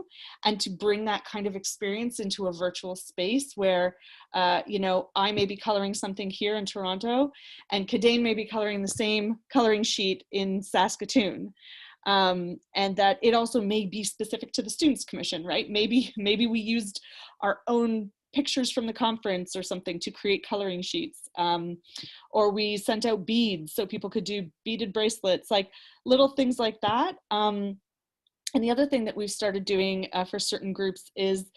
and to bring that kind of experience into a virtual space where, I may be coloring something here in Toronto, and Kadane may be coloring the same coloring sheet in Saskatoon. And that it also may be specific to the Students' Commission, right? Maybe we used our own pictures from the conference or something to create coloring sheets, or we sent out beads so people could do beaded bracelets, like little things like that. And the other thing that we've started doing for certain groups is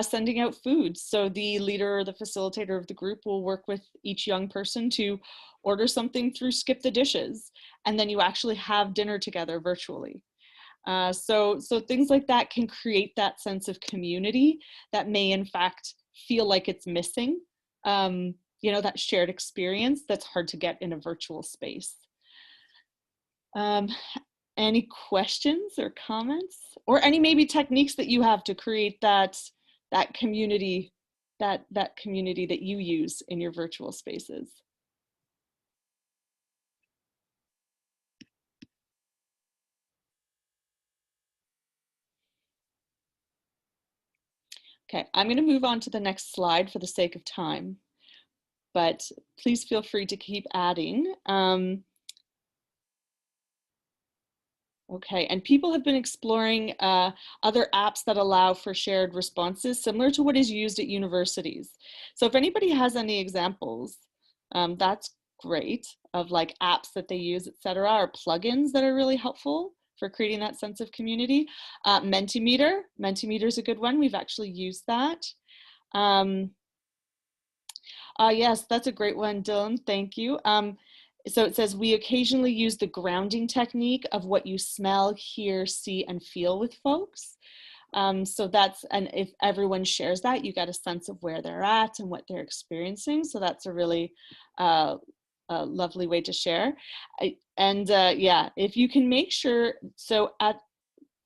sending out food. So the leader or the facilitator of the group will work with each young person to order something through Skip the Dishes, and then you actually have dinner together virtually. So things like that can create that sense of community that may in fact feel like it's missing, that shared experience that's hard to get in a virtual space. Any questions or comments, or any maybe techniques that you have to create that community that community that you use in your virtual spaces. Okay, I'm going to move on to the next slide for the sake of time, but please feel free to keep adding. Okay, and people have been exploring other apps that allow for shared responses similar to what is used at universities. So if anybody has any examples, that's great, of like apps that they use, etc., or plugins that are really helpful for creating that sense of community. Mentimeter is a good one. We've actually used that. Yes, that's a great one, Dylan. Thank you. So it says, we occasionally use the grounding technique of what you smell, hear, see, and feel with folks. So that's, and if everyone shares that, you get a sense of where they're at and what they're experiencing. So that's a really a lovely way to share. Yeah, if you can make sure, so at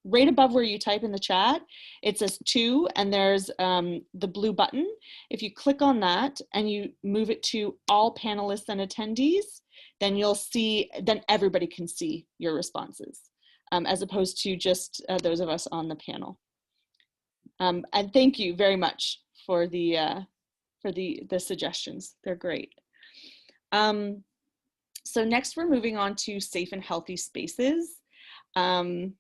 right above where you type in the chat, it says to, and there's the blue button. If you click on that and you move it to all panelists and attendees, then you'll see, then everybody can see your responses, as opposed to just those of us on the panel. And thank you very much for the suggestions. They're great. So next we're moving on to safe and healthy spaces. And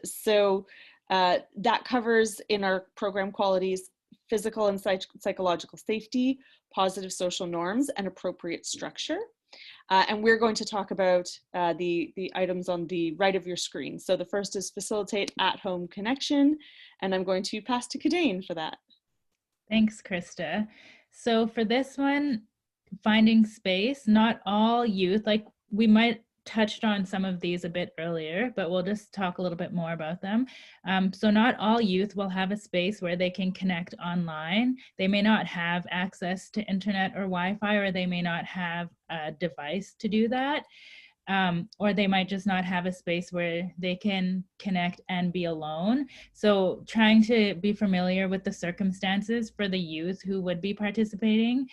so that covers in our program qualities, physical and psychological safety, positive social norms, and appropriate structure. And we're going to talk about the items on the right of your screen. So the first is facilitate at-home connection, and I'm going to pass to Kadain for that. Thanks, Krista. So for this one, finding space, not all youth, like we might touched on some of these a bit earlier, but we'll just talk a little bit more about them. So not all youth will have a space where they can connect online. They may not have access to internet or Wi-Fi, or they may not have a device to do that. Or they might just not have a space where they can connect and be alone. So trying to be familiar with the circumstances for the youth who would be participating,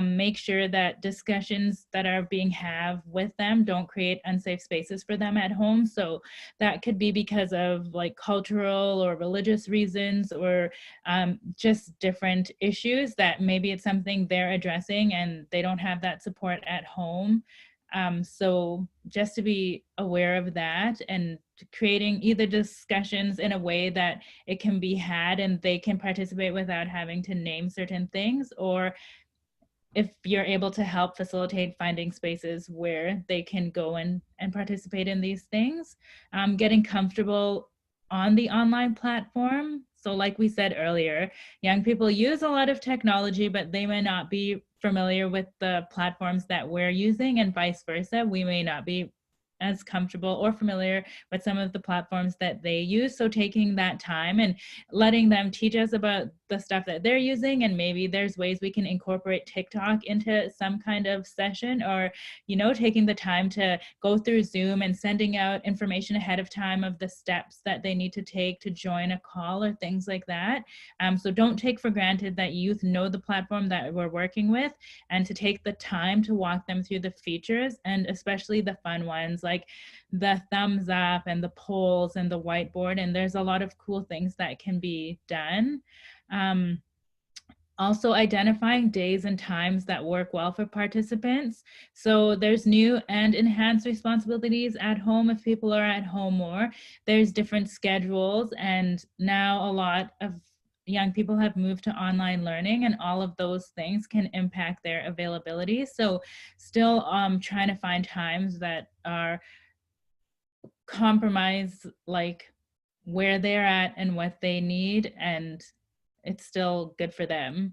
make sure that discussions that are being had with them don't create unsafe spaces for them at home. So that could be because of like cultural or religious reasons, or just different issues that maybe it's something they're addressing and they don't have that support at home. So just to be aware of that, and creating either discussions in a way that it can be had and they can participate without having to name certain things, or if you're able to help facilitate finding spaces where they can go and participate in these things, getting comfortable on the online platform. So like we said earlier, young people use a lot of technology, but they may not be familiar with the platforms that we're using, and vice versa. We may not be as comfortable or familiar with some of the platforms that they use. So taking that time and letting them teach us about the stuff that they're using, and maybe there's ways we can incorporate TikTok into some kind of session, or, you know, taking the time to go through Zoom and sending out information ahead of time of the steps that they need to take to join a call or things like that. So don't take for granted that youth know the platform that we're working with, and to take the time to walk them through the features, and especially the fun ones like the thumbs up and the polls and the whiteboard. And there's a lot of cool things that can be done. Also identifying days and times that work well for participants. So there's new and enhanced responsibilities at home if people are at home more. There's different schedules, and now a lot of young people have moved to online learning, and all of those things can impact their availability. So still trying to find times that are compromise like where they're at and what they need, and it's still good for them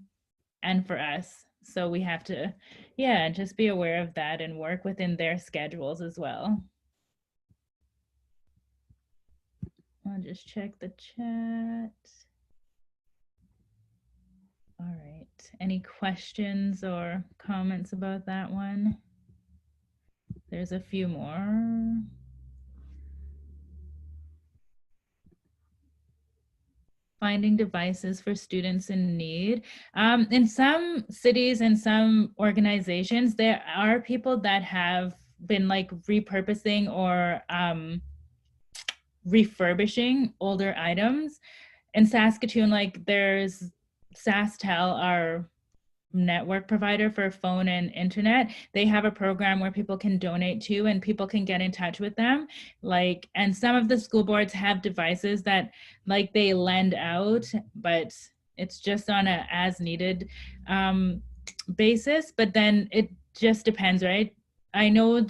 and for us. So we have to, yeah, just be aware of that and work within their schedules as well. I'll just check the chat. All right, any questions or comments about that one? There's a few more. finding devices for students in need. In some cities and some organizations, there are people that have been like repurposing or refurbishing older items. In Saskatoon, like there's SaskTel, our network provider for phone and internet. They have a program where people can donate to and people can get in touch with them. Like, and some of the school boards have devices that like they lend out, but it's just on a as needed basis. But then it just depends, right? I know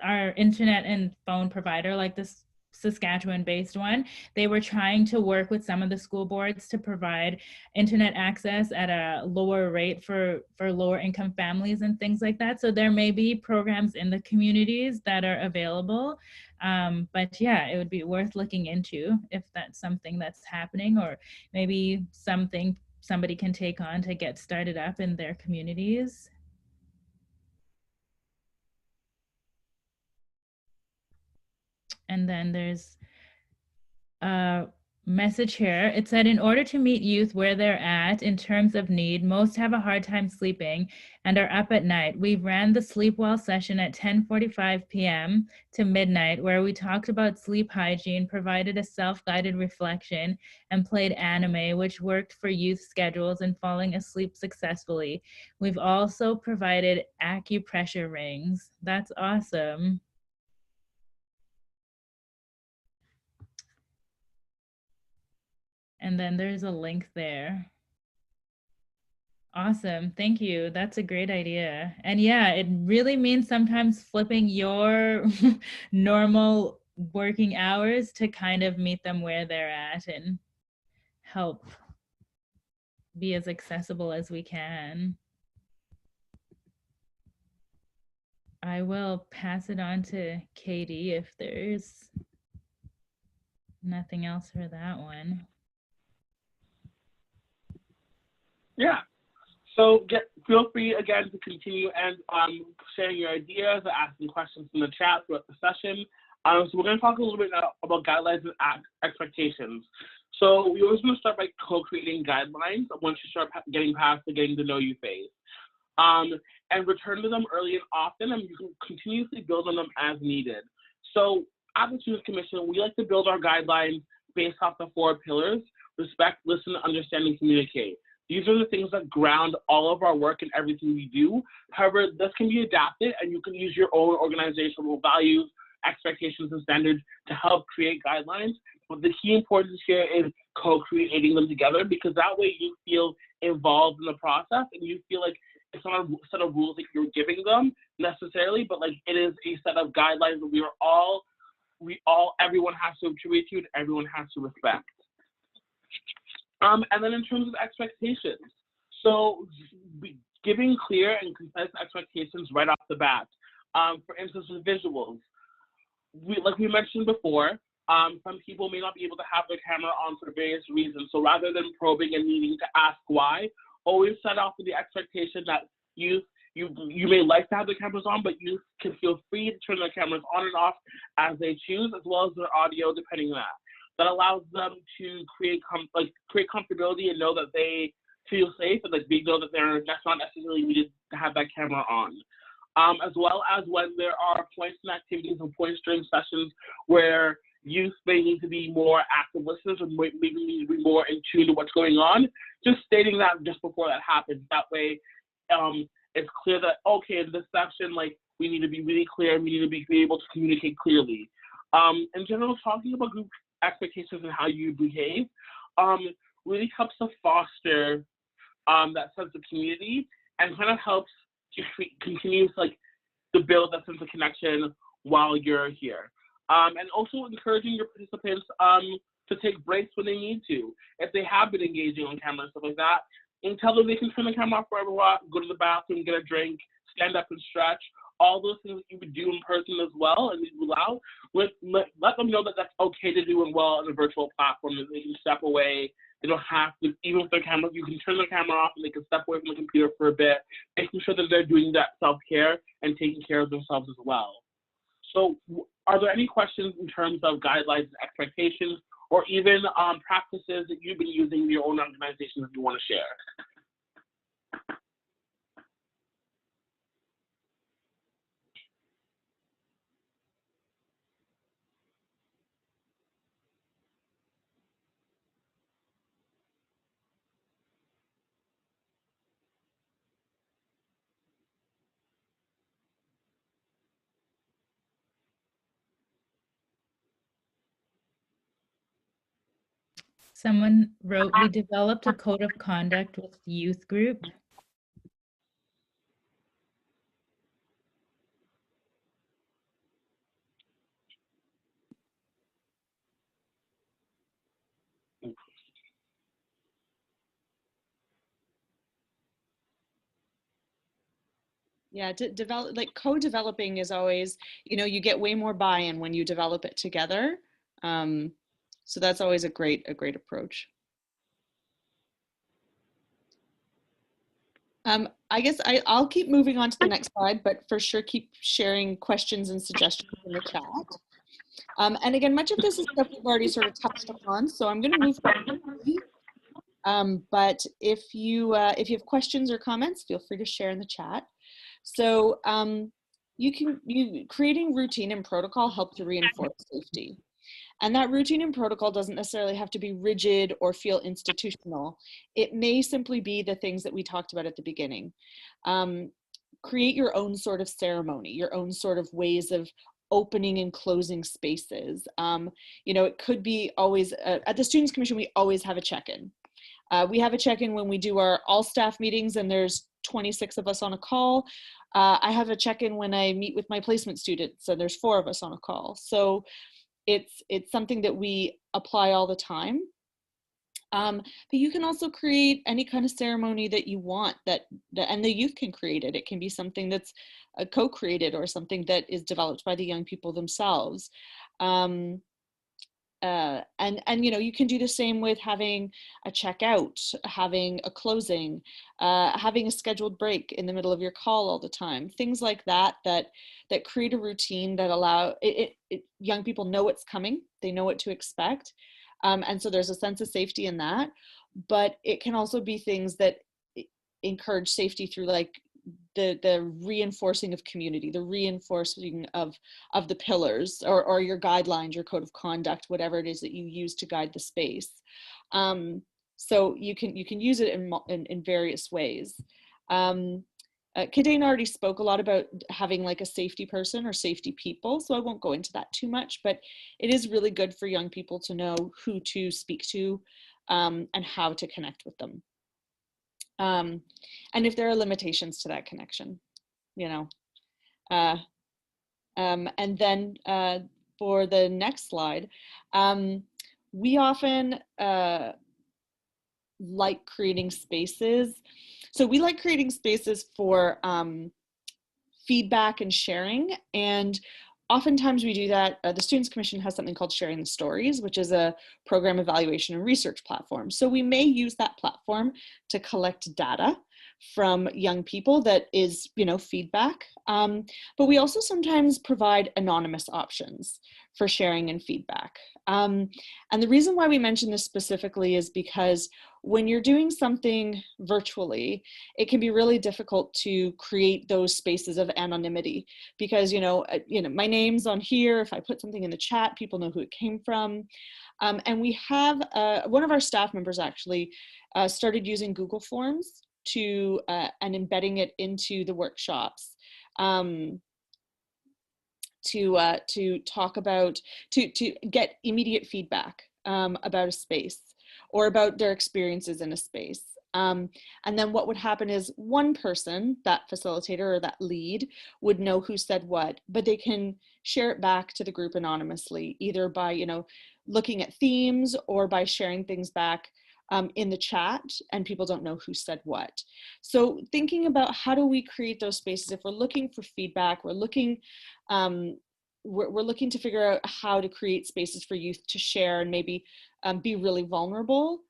our internet and phone provider, like this Saskatchewan-based one, they were trying to work with some of the school boards to provide internet access at a lower rate for lower income families and things like that. So there may be programs in the communities that are available. But yeah, it would be worth looking into if that's something that's happening, or maybe something somebody can take on to get started up in their communities. And then there's a message here. It said, in order to meet youth where they're at in terms of need, most have a hard time sleeping and are up at night. We ran the Sleep Well session at 10:45 p.m. to midnight, where we talked about sleep hygiene, provided a self-guided reflection, and played anime, which worked for youth schedules and falling asleep successfully. We've also provided acupressure rings. That's awesome. And then there's a link there. Awesome. Thank you. That's a great idea. And yeah, it really means sometimes flipping your normal working hours to kind of meet them where they're at and help be as accessible as we can. I will pass it on to Katie if there's nothing else for that one. Yeah. So feel free again to continue and sharing your ideas or asking questions in the chat throughout the session. So we're going to talk a little bit now about guidelines and expectations. So we always want to start by co-creating guidelines once you start getting past the getting to know you phase. And return to them early and often, and you can continuously build on them as needed. So at the Students Commission, we like to build our guidelines based off the 4 pillars: respect, listen, understand, and communicate. These are the things that ground all of our work and everything we do. However, this can be adapted, and you can use your own organizational values, expectations, and standards to help create guidelines. But the key importance here is co-creating them together, because that way you feel involved in the process and you feel like it's not a set of rules that you're giving them necessarily, but like it is a set of guidelines that everyone has to contribute to and everyone has to respect. And then in terms of expectations, so giving clear and concise expectations right off the bat. For instance, with visuals, like we mentioned before, some people may not be able to have their camera on for various reasons. So rather than probing and needing to ask why, always set off with the expectation that you may like to have the cameras on, but you can feel free to turn their cameras on and off as they choose, as well as their audio, depending on that. That allows them to create comfortability and know that they feel safe, and they know that that's not necessarily needed to have that camera on. As well as when there are points and activities and points during sessions where youth may need to be more active listeners or maybe need to be more in tune to what's going on, just stating that just before that happens. That way it's clear that, okay, in this section, like, we need to be really clear and we need to be able to communicate clearly. In general, talking about group expectations and how you behave really helps to foster that sense of community and kind of helps to continue to build that sense of connection while you're here. And also encouraging your participants to take breaks when they need to. If they have been engaging on camera and stuff like that, and tell them they can turn the camera off forever, go to the bathroom, get a drink, stand up and stretch. All those things that you would do in person as well and allow, let them know that that's okay to do as well on a virtual platform, that they can step away. They don't have to, even with their camera, you can turn their camera off and they can step away from the computer for a bit, making sure that they're doing that self-care and taking care of themselves as well. So are there any questions in terms of guidelines and expectations or even practices that you've been using in your own organization that you want to share. Someone wrote, we developed a code of conduct with youth group. Yeah, develop, like co-developing is always, you know, you get way more buy-in when you develop it together. So that's always a great approach. I guess I'll keep moving on to the next slide, but for sure keep sharing questions and suggestions in the chat. And again, much of this is stuff we've already sort of touched upon, so I'm going to move quickly. But if you have questions or comments, feel free to share in the chat. So creating routine and protocol help to reinforce safety. And that routine and protocol doesn't necessarily have to be rigid or feel institutional. It may simply be the things that we talked about at the beginning. Create your own sort of ceremony, your own sort of ways of opening and closing spaces. You know, it could be always, at the Students Commission, we always have a check-in. We have a check-in when we do our all staff meetings and there's 26 of us on a call. I have a check-in when I meet with my placement students and there's 4 of us on a call. So it's something that we apply all the time. But you can also create any kind of ceremony that you want and the youth can create it. It can be something that's co-created or something that is developed by the young people themselves. And you know, you can do the same with having a checkout, having a closing, having a scheduled break in the middle of your call all the time. Things like that create a routine that allow young people know what's coming. They know what to expect. And so there's a sense of safety in that, but it can also be things that encourage safety through like the reinforcing of community, the reinforcing of the pillars or your guidelines, your code of conduct, whatever it is that you use to guide the space. So you can use it in various ways. Kadane already spoke a lot about having like a safety person or safety people, so I won't go into that too much, but it is really good for young people to know who to speak to and how to connect with them. And if there are limitations to that connection, you know. And then for the next slide, we often like creating spaces. So we like creating spaces for feedback and sharing, and oftentimes we do that. The Students Commission has something called Sharing the Stories, which is a program evaluation and research platform. So we may use that platform to collect data from young people that is, you know, feedback. But we also sometimes provide anonymous options for sharing and feedback. And the reason why we mention this specifically is because when you're doing something virtually, it can be really difficult to create those spaces of anonymity because, you know, my name's on here. If I put something in the chat, people know who it came from. And we have one of our staff members actually started using Google Forms to and embedding it into the workshops to talk about, to get immediate feedback about a space or about their experiences in a space. And then what would happen is one person, that facilitator or that lead, would know who said what, but they can share it back to the group anonymously, either by, you know, looking at themes or by sharing things back in the chat, and people don't know who said what. So thinking about how do we create those spaces, if we're looking for feedback, we're looking to figure out how to create spaces for youth to share and maybe be really vulnerable.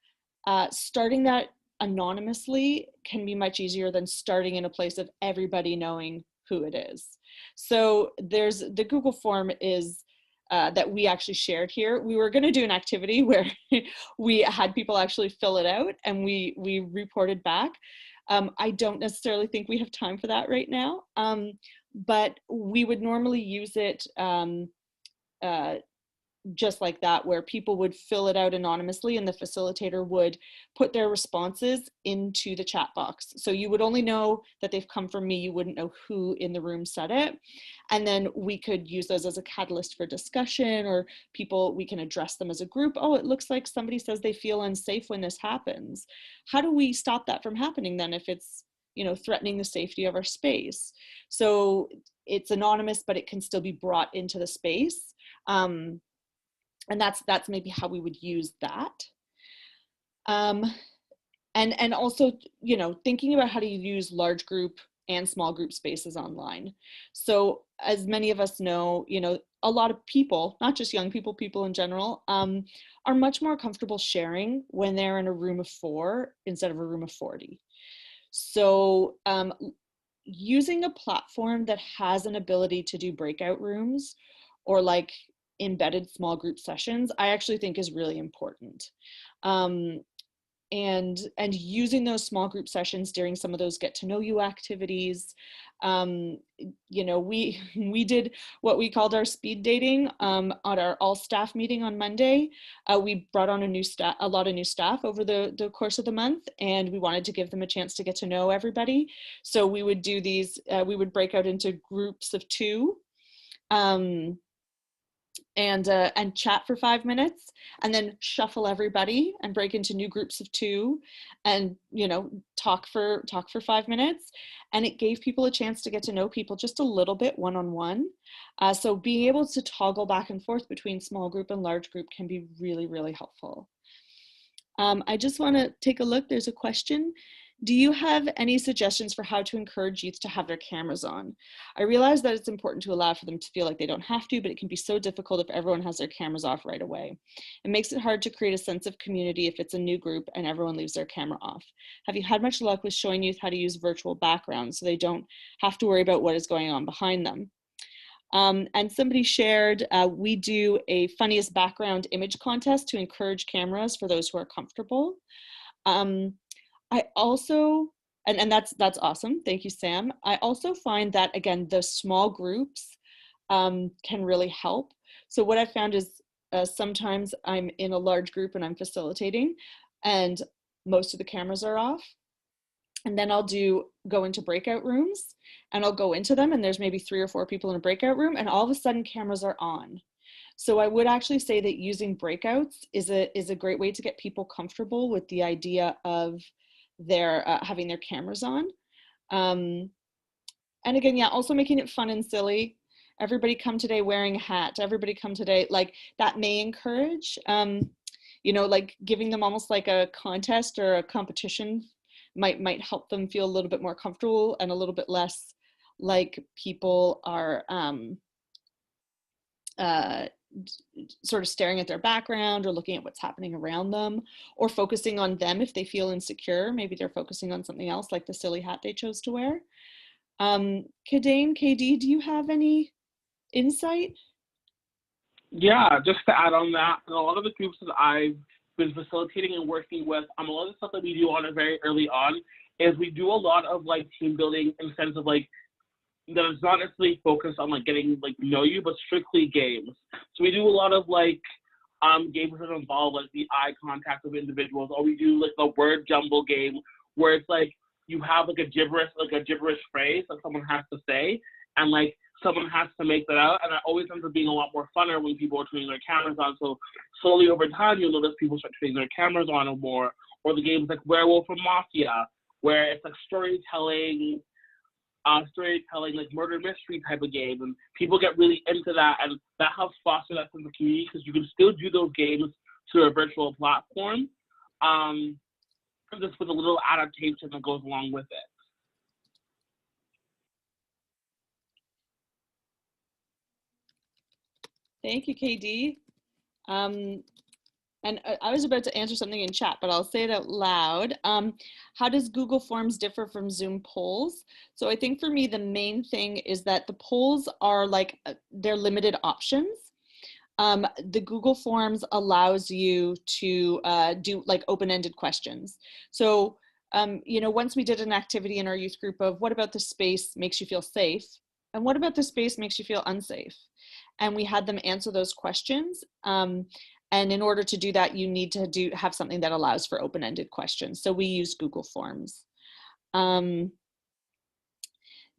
Starting that anonymously can be much easier than starting in a place of everybody knowing who it is. So there's the Google form is that we actually shared here. We were going to do an activity where we had people actually fill it out and we reported back. I don't necessarily think we have time for that right now, but we would normally use it just like that, where people would fill it out anonymously and the facilitator would put their responses into the chat box. So you would only know that they've come from me. You wouldn't know who in the room said it. And then we could use those as a catalyst for discussion, or people, we can address them as a group. Oh, it looks like somebody says they feel unsafe when this happens. How do we stop that from happening then if it's, you know, threatening the safety of our space? So it's anonymous, but it can still be brought into the space. And that's maybe how we would use that. And also, you know, thinking about how to use large group and small group spaces online. So as many of us know, you know, a lot of people, not just young people, people in general, are much more comfortable sharing when they're in a room of 4 instead of a room of 40. So using a platform that has an ability to do breakout rooms or like embedded small group sessions, I actually think is really important. And using those small group sessions during some of those get to know you activities. You know, we did what we called our speed dating at our all staff meeting on Monday. We brought on a lot of new staff over the course of the month, and we wanted to give them a chance to get to know everybody. So we would do these, we would break out into groups of 2. And chat for 5 minutes, and then shuffle everybody and break into new groups of 2, and, you know, talk for 5 minutes. And it gave people a chance to get to know people just a little bit one-on-one. So being able to toggle back and forth between small group and large group can be really, really helpful. I just want to take a look. There's a question. Do you have any suggestions for how to encourage youth to have their cameras on? I realize that it's important to allow for them to feel like they don't have to, but it can be so difficult if everyone has their cameras off right away. It makes it hard to create a sense of community if it's a new group and everyone leaves their camera off. Have you had much luck with showing youth how to use virtual backgrounds so they don't have to worry about what is going on behind them? And somebody shared, we do a funniest background image contest to encourage cameras for those who are comfortable. I also, and that's awesome. Thank you, Sam. I also find that, again, the small groups can really help. So what I found is sometimes I'm in a large group and I'm facilitating and most of the cameras are off. And then I'll go into breakout rooms and I'll go into them and there's maybe 3 or 4 people in a breakout room and all of a sudden cameras are on. So I would actually say that using breakouts is a great way to get people comfortable with the idea of their having their cameras on. And again, yeah, also making it fun and silly. Everybody come today wearing a hat. Everybody come today, like that may encourage, you know, like giving them almost like a contest or a competition might help them feel a little bit more comfortable and a little bit less like people are sort of staring at their background or looking at what's happening around them or focusing on them if they feel insecure. Maybe they're focusing on something else like the silly hat they chose to wear. Kadane, KD, do you have any insight? Yeah, just to add on that, in a lot of the groups that I've been facilitating and working with, a lot of the stuff that we do on it very early on is we do a lot of like team building in the sense of like that is not necessarily focused on like getting like to know you, but strictly games. So we do a lot of like games that involve like the eye contact of individuals, or we do like a word jumble game where it's like you have like a gibberish phrase that someone has to say, and like someone has to make that out, and it always ends up being a lot more funner when people are turning their cameras on. So slowly over time, you'll notice people start turning their cameras on more. Or the games like Werewolf or Mafia, where it's like storytelling, like murder mystery type of game, and people get really into that, and that helps foster that sense of community because you can still do those games through a virtual platform, just with a little adaptation that goes along with it. Thank you, KD. And I was about to answer something in chat, but I'll say it out loud. How does Google Forms differ from Zoom polls? So I think for me, the main thing is that the polls are like, they're limited options. the Google Forms allows you to do like open-ended questions. So, you know, once we did an activity in our youth group of what about the space makes you feel safe? And what about the space makes you feel unsafe? And we had them answer those questions. And in order to do that, you need to have something that allows for open-ended questions. So we use Google Forms. And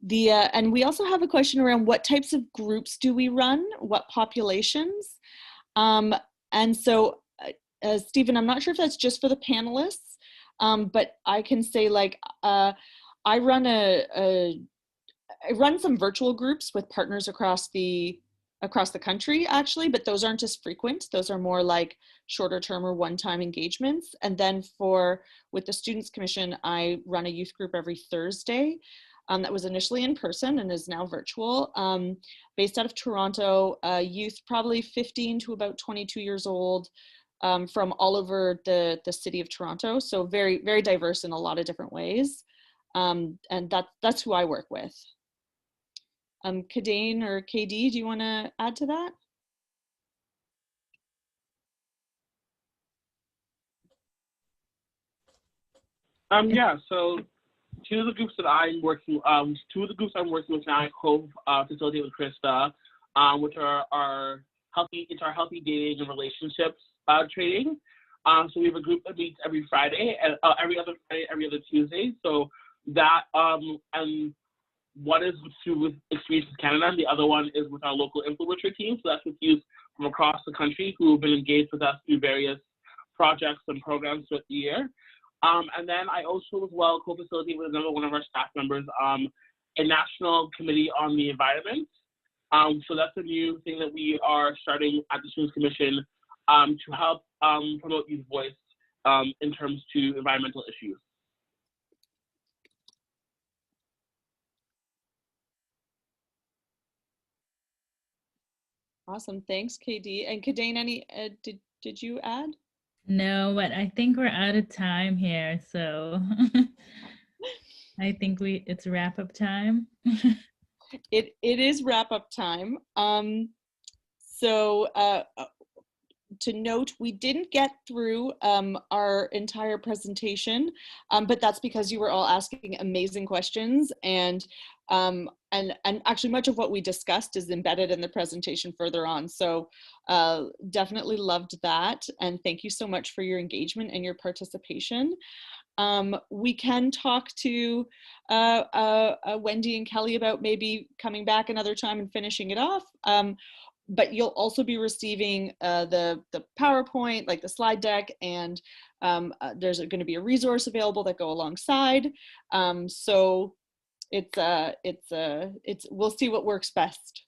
we also have a question around what types of groups do we run, what populations? And so, Stephen, I'm not sure if that's just for the panelists, but I can say like, I run some virtual groups with partners across the country actually, but those aren't as frequent. Those are more like shorter term or one-time engagements. And then with the Students Commission, I run a youth group every Thursday. That was initially in person and is now virtual, based out of Toronto, youth probably 15 to about 22 years old, from all over the city of Toronto. So very, very diverse in a lot of different ways. And that's who I work with. Kadane or KD, do you want to add to that? Yeah, so two of the groups I'm working with now, I co-facilitate with Krista, which are our healthy dating and relationships training. So we have a group that meets every Friday, and every other Friday, every other Tuesday. So that and one is with Experiences Canada, and the other one is with our local influencer team. So that's with youth from across the country who have been engaged with us through various projects and programs throughout the year. And then I also as well co-facilitate with another one of our staff members, a national committee on the environment. So that's a new thing that we are starting at the Students Commission to help promote youth voice in terms to environmental issues. Awesome, thanks, KD. And Kadane, did you add? No, but I think we're out of time here, so I think it's wrap up time. It is wrap up time. To note, we didn't get through our entire presentation, but that's because you were all asking amazing questions, and actually much of what we discussed is embedded in the presentation further on. So definitely loved that, and thank you so much for your engagement and your participation. We can talk to Wendy and Kelly about maybe coming back another time and finishing it off. But you'll also be receiving the PowerPoint, like the slide deck, and there's going to be a resource available that go alongside. So we'll see what works best.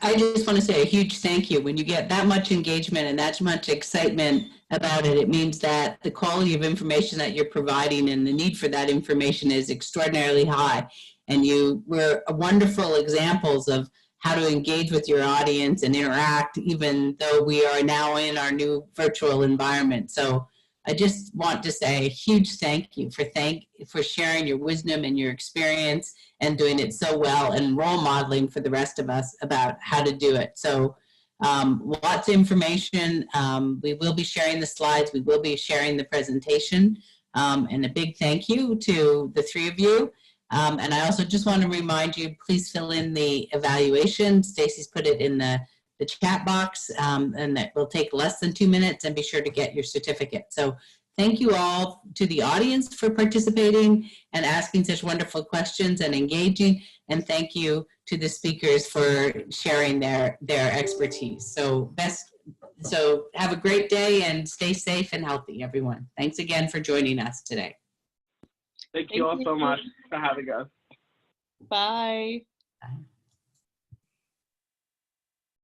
I just want to say a huge thank you. When you get that much engagement and that much excitement about it, it means that the quality of information that you're providing and the need for that information is extraordinarily high. And you were wonderful examples of how to engage with your audience and interact, even though we are now in our new virtual environment. So I just want to say a huge thank you for sharing your wisdom and your experience and doing it so well and role modeling for the rest of us about how to do it. So lots of information. We will be sharing the slides. We will be sharing the presentation. And a big thank you to the three of you. And I also just want to remind you, please fill in the evaluation. Stacy's put it in the chat box, and that will take less than 2 minutes, and be sure to get your certificate. So thank you all to the audience for participating and asking such wonderful questions and engaging. And thank you to the speakers for sharing their expertise. So have a great day and stay safe and healthy, everyone. Thanks again for joining us today. Thank you all so much for having us. Bye. Bye.